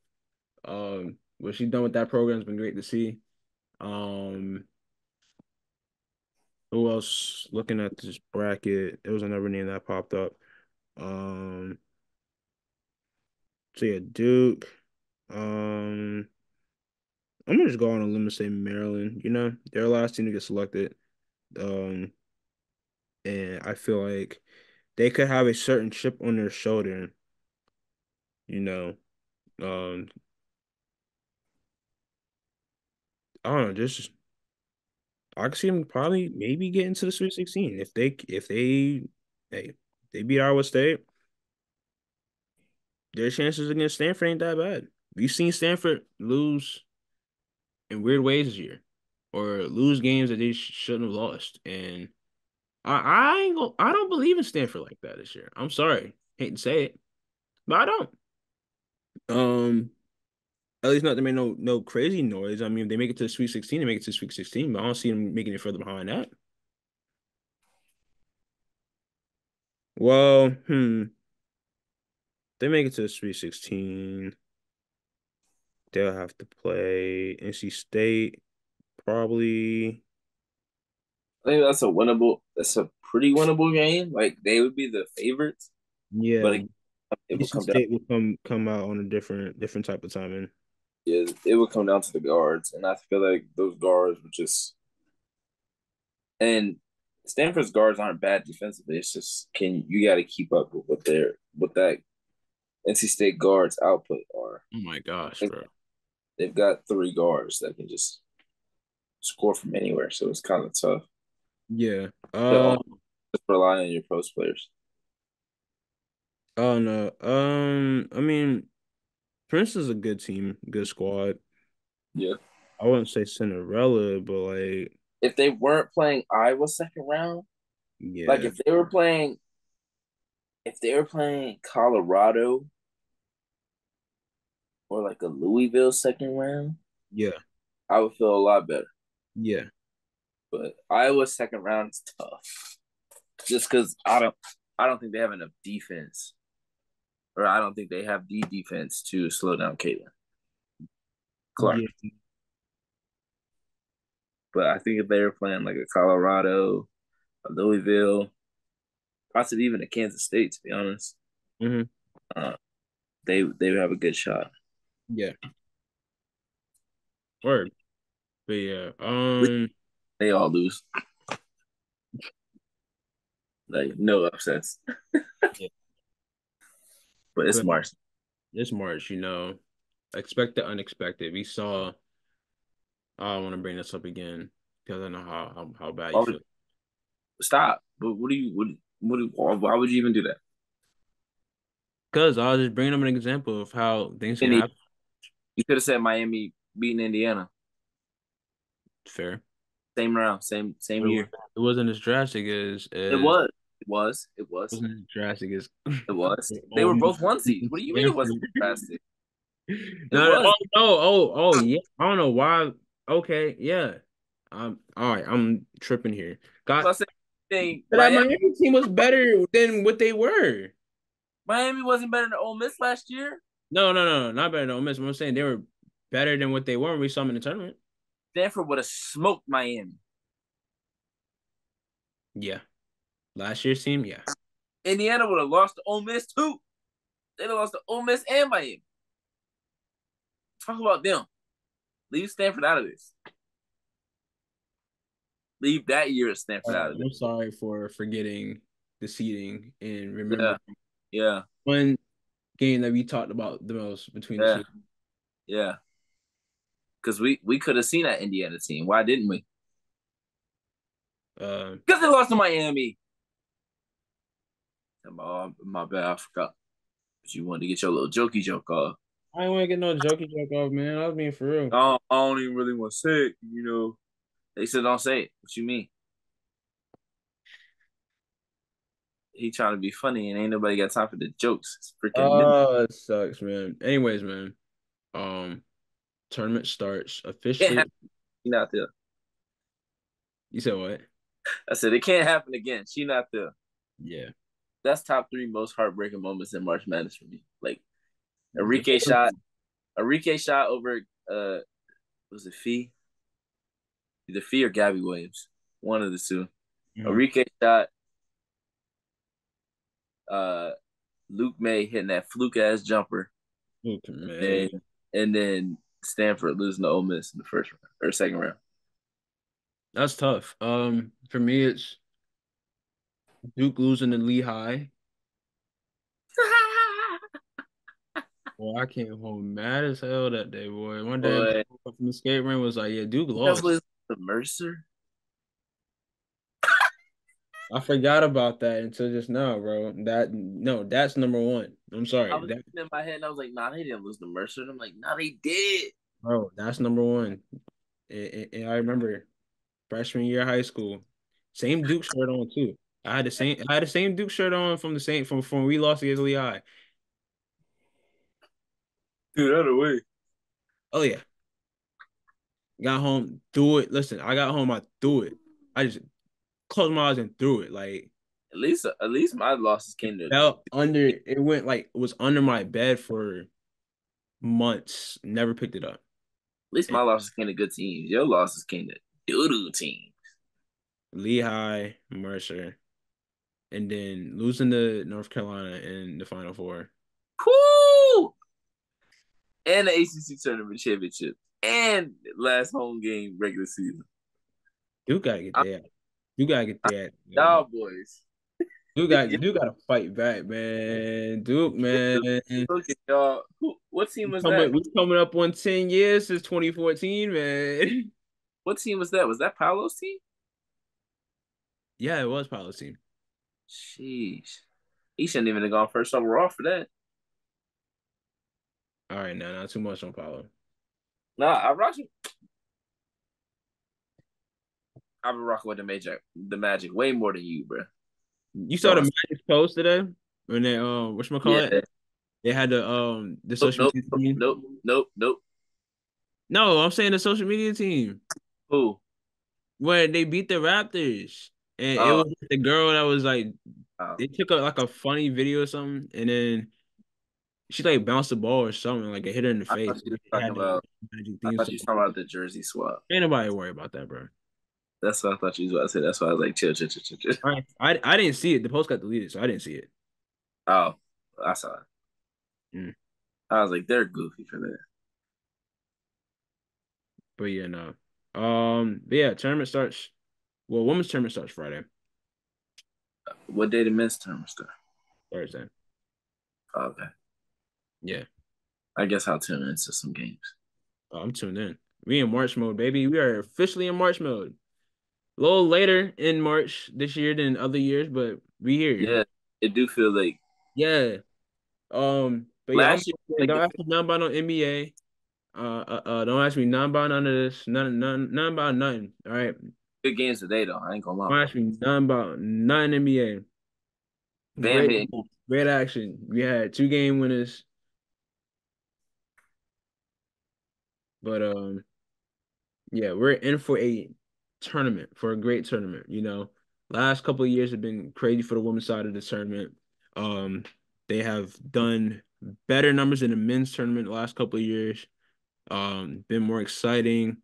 What she's done with that program has been great to see. Um, who else? Looking at this bracket, there was another name that popped up. Um, so yeah, Duke. Um, I'm gonna just go on a limb and say Maryland. They're the last team to get selected. Um, and I feel like they could have a certain chip on their shoulder. You know, um, I don't know. Just I could see them probably maybe get into the Sweet 16 hey they beat Iowa State. Their chances against Stanford ain't that bad. We've seen Stanford lose in weird ways this year, or lose games that they shouldn't have lost. And I ain't go. I don't believe in Stanford like that this year. I'm sorry, hate to say it, but I don't. Um, at least not to make no crazy noise. I mean, if they make it to the Sweet 16, they make it to the Sweet 16, but I don't see them making it further behind that. Well, they make it to the Sweet 16. They'll have to play NC State, probably. I think that's a winnable. That's a pretty winnable game. Like they would be the favorites, but Yeah, it would NC come down. State will come out on a different type of timing. Yeah, it would come down to the guards, and I feel like those guards would just. And Stanford's guards aren't bad defensively. It's just can you got to keep up with what that NC State guards output are. Oh my gosh, bro. They've got three guards that can just score from anywhere, so it's kind of tough Yeah. to just rely on your post players. Oh no. I mean, Prince is a good team, good squad. Yeah. I wouldn't say Cinderella, but like, If they weren't playing Iowa second round, like yeah, if they were playing Colorado or like a Louisville second round, yeah, I would feel a lot better. yeah, But Iowa second round is tough. Just because I don't. I don't think they have enough defense, or I don't think they have the defense to slow down Caitlin Clark. Yeah. But I think if they were playing like a Colorado, a Louisville, possibly even a Kansas State, to be honest, Hmm. uh, they would have a good shot. Yeah. Word. But yeah. They all lose, like no upsets. Yeah. But it's But March. this March, expect the unexpected. We saw. I don't want to bring this up again because I know how bad you Why would, feel. stop. But what do you why would you even do that? Because I was just bringing up an example of how things can And happen. you could have said Miami beating Indiana. Fair. Same round, But same it year. wasn't as drastic It as was. It was. It was. wasn't as drastic as It was. They Ole were Miss both one seeds. and What do you mean it wasn't Stanford. drastic? It No, no, was. oh yeah. I don't know why. Okay, yeah. All right. I'm tripping here. So I Got said thing that Miami Miami team was better than what they were. Miami wasn't better than Ole Miss last year. No, not better than Ole Miss. I'm saying they were better than what they were when we saw them in the tournament. Stanford would have smoked Miami. Yeah, last year's team. Yeah, Indiana would have lost to Ole Miss too. They'd have lost to Ole Miss and Miami. Talk about them. Leave Stanford out of this. Leave that year of Stanford out of this. I'm sorry for forgetting the seeding and Yeah, remember yeah, one game that we talked about the most between the yeah, two. yeah. Because we could have seen that Indiana team. Why didn't we? Uh, Because they lost to Miami. My bad, I forgot. But you wanted to get your little jokey joke off. I didn't want to get no jokey joke off, man. I was being for real. I don't even really want to say it. They said don't say it. What you mean? He trying to be funny and ain't nobody got time for the jokes. It's freaking midnight. Oh, it sucks, man. Anyways, man. Um, tournament starts Can't officially. happen. She not there. You said what? I said it can't happen again. She not there. Yeah. That's top three most heartbreaking moments in March Madness for me. Like Yeah. Enrique shot, Enrique shot over was it Fee? Either Fee or Gabby Williams. One of the two. Mhm. Enrique shot uh Luke May hitting that fluke ass jumper. Okay, man. And and then Stanford losing to Ole Miss in the first round or second round. That's tough. For me, it's Duke losing to Lehigh. Well, I came home mad as hell that day, boy. One day, Boy, from the skate ring was like, "Yeah, Duke that's lost." what the Mercer. I forgot about that until just now, bro. No, that's number one. I'm I sorry, was that in my head and I was like, nah, they didn't lose to Mercer. And I'm like, nah, they did. bro, that's number one. And I remember freshman year of high school, same Duke shirt on too. I had the same Duke shirt on from the same from when we lost against Lehigh. Dude, out of the way. Oh yeah, got home, threw it. Listen, I got home, I threw it. I just closed my eyes and threw it. Like At least my losses came to. fell under. It went like it was under my bed for months. Never picked it up. At least And my losses came to good teams. Your losses came to doo doo teams. Lehigh, Mercer, and then losing to North Carolina in the Final Four. Whoo! And the ACC tournament championship and last home game regular season. Duke gotta get I'm, there. You gotta get I'm there. y'all boys. Duke gotta fight back, man. Duke, man. Look at y'all. What team was that? We coming up on 10 years since 2014, man. What team was that? Was that Paolo's team? Yeah, it was Paolo's team. Sheesh. He shouldn't even have gone first overall for that. All right, now not too much on Paolo. Nah, I've been rocking with the Magic way more than you, bro. You saw the Don't Magic post today when they yeah. whatchamacallit? They had the Nope, social nope, media nope, team. nope, nope, nope. No, I'm saying the social media team Who? where they beat the Raptors. And it Oh, was the girl that was like Oh, they took like a funny video or something, and then she like bounced the ball or something, like it hit her in the I face. thought you were It talking had the about. magic I theme thought song. you were talking about the jersey swap. Ain't nobody worry about that, bro. That's what I thought you was about to say. That's why I was like, chill, chill, chill, chill, chill. I didn't see it. The post got deleted, so I didn't see it. Oh, I saw it. Mm. I was like, they're goofy for that. But yeah, no. But yeah, tournament starts. Well, women's tournament starts Friday, What day the men's tournament start? Thursday. Oh, okay. Yeah, I guess I'll tune into some games. I'm tuned in. We in March mode, baby. We are officially in March mode. A little later in March this year than other years, but we here. Yeah, it do feel like Yeah. But yeah, last year, like don't the ask me nothing about no NBA. Don't ask me nothing about none of this. None about nothing. All right. good games today, though. I ain't gonna lie. Don't ask me nothing about none NBA. Bam Great, hitting. great action. We had 2 game winners, but yeah, we're in for a tournament, for a great tournament. Last couple of years have been crazy for the women's side of the tournament. Um, they have done better numbers in the men's tournament the last couple of years. Been more exciting.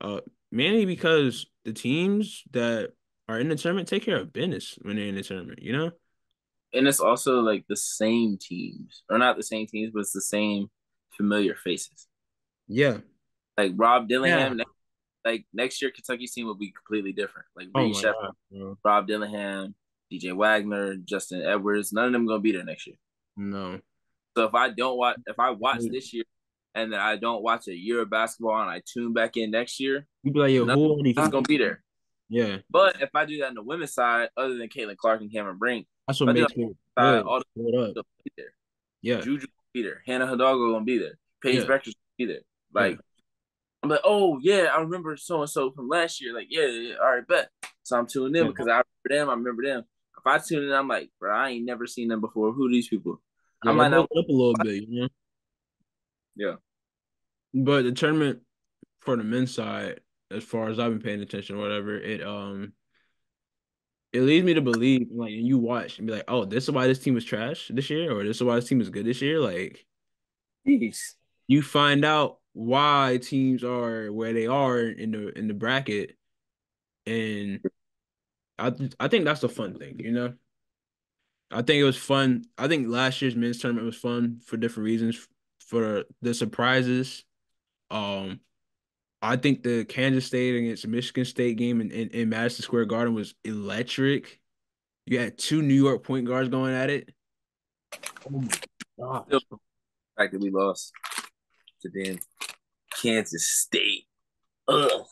Uh, Mainly because the teams that are in the tournament take care of business when they're in the tournament. And it's also like the same teams, or not the same teams, but it's the same familiar faces. Yeah. Like Rob Yeah. Dillingham, like next year Kentucky's team will be completely different. Like Oh Reed my Shepard, God, bro. Rob Dillingham, DJ Wagner, Justin Edwards, none of them gonna be there next year. No. So if I watch this year and then I don't watch a year of basketball and I tune back in next year, You be like, yo, none who of are these them is people? gonna be there. Yeah. But if I do that on the women's side, other than Caitlin Clark and Cameron Brink, That's if what I do makes that it on the side, good. all Hold up. the be there. Yeah. Juju gonna be there. Hannah Hidalgo gonna be there. Paige Yeah. Beckers gonna be there. Yeah. Like I'm like, oh yeah, I remember so and so from last year. Like, yeah, yeah, all right, bet. So I'm tuning in Yeah. because I remember them. I remember them. If I tune in, I'm like, bro, I ain't never seen them before. Who are these people? I Yeah, they might broke not. it up a little bit. Yeah, But the tournament for the men's side, as far as I've been paying attention or whatever, it leads me to believe, like, and you watch and be like, oh, this is why this team was trash this year, or this is why this team is good this year. Like, jeez. you find out why teams are where they are in the bracket, and I think that's the fun thing. I think it was fun. I think last year's men's tournament was fun for different reasons, for the surprises. Um, I think the Kansas State against the Michigan State game in Madison Square Garden was electric. You had 2 New York point guards going at it. Oh my Still, gosh. the fact that we lost to damn Kansas State. Ugh.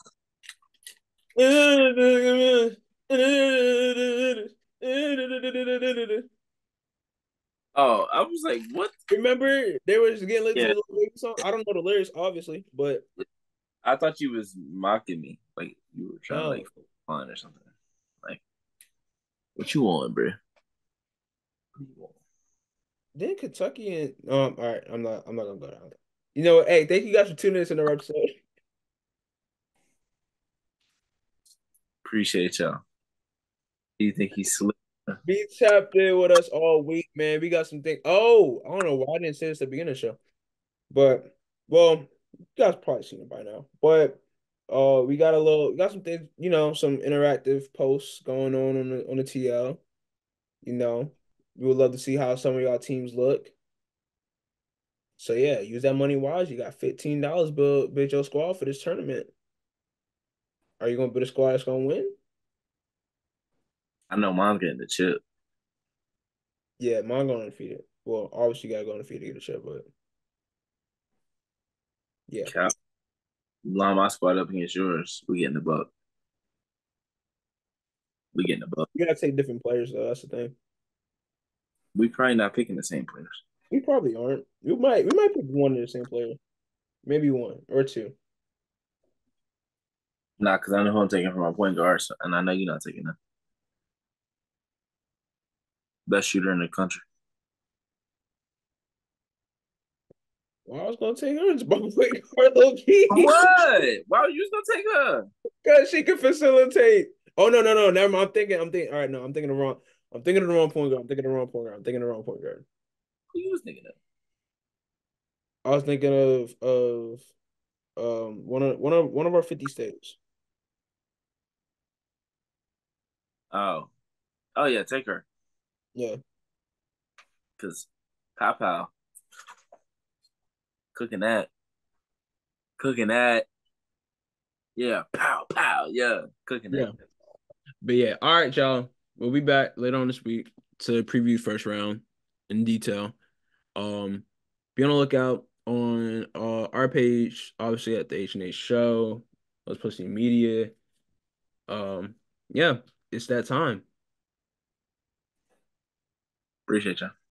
Oh, I was like, what? Remember, they were just getting lit to the Yeah, little baby song. I don't know the lyrics, obviously, but I thought you was mocking me, like you were trying to like no. fun or something. Like, what you want, bro? Then Kentucky and all right, I'm not gonna go down. Hey, thank you guys for tuning in to another episode. Appreciate y'all. Do you think he's slick? Be tapped in with us all week, man. We got some things. Oh, I don't know why I didn't say this at the beginning of the show. But well, you guys probably seen it by now. But we got some things, some interactive posts going on the TL. You know, we would love to see how some of y'all teams look. So yeah, use that money wise. You got $15 build your squad for this tournament. Are you gonna build a squad that's gonna win? I know mom's getting the chip. Yeah, mine going undefeated. Well, obviously you gotta go undefeated to get a chip, but yeah. Cap. Line my squad up against yours. We getting the buck. We getting the buck. You gotta take different players though. That's the thing. We probably not picking the same players. We probably aren't. We might pick one of the same player. Maybe one or two. Nah, because I know who I'm taking from my point guard, and I know you're not taking that. Best shooter in the country. Well, I was gonna take her. It's probably Carlo Key What? Why were you just gonna take her? because she can facilitate. Oh no. Never mind. I'm thinking. All right, no, I'm thinking the wrong. I'm thinking of the wrong point guard. I'm thinking of the wrong point guard. I'm thinking of the wrong point guard. Who you was thinking of? I was thinking of one of our 50 states. Oh, oh yeah, take her. Yeah. Cause Pow Pow cooking that, cooking that. Yeah, pow pow. Yeah, cooking that. Yeah. But yeah, all right, y'all. We'll be back later on this week to preview first round in detail. Um, be on the lookout on our page, obviously at the H&H show. Let's Pussy Media. Um, yeah, it's that time. Appreciate you.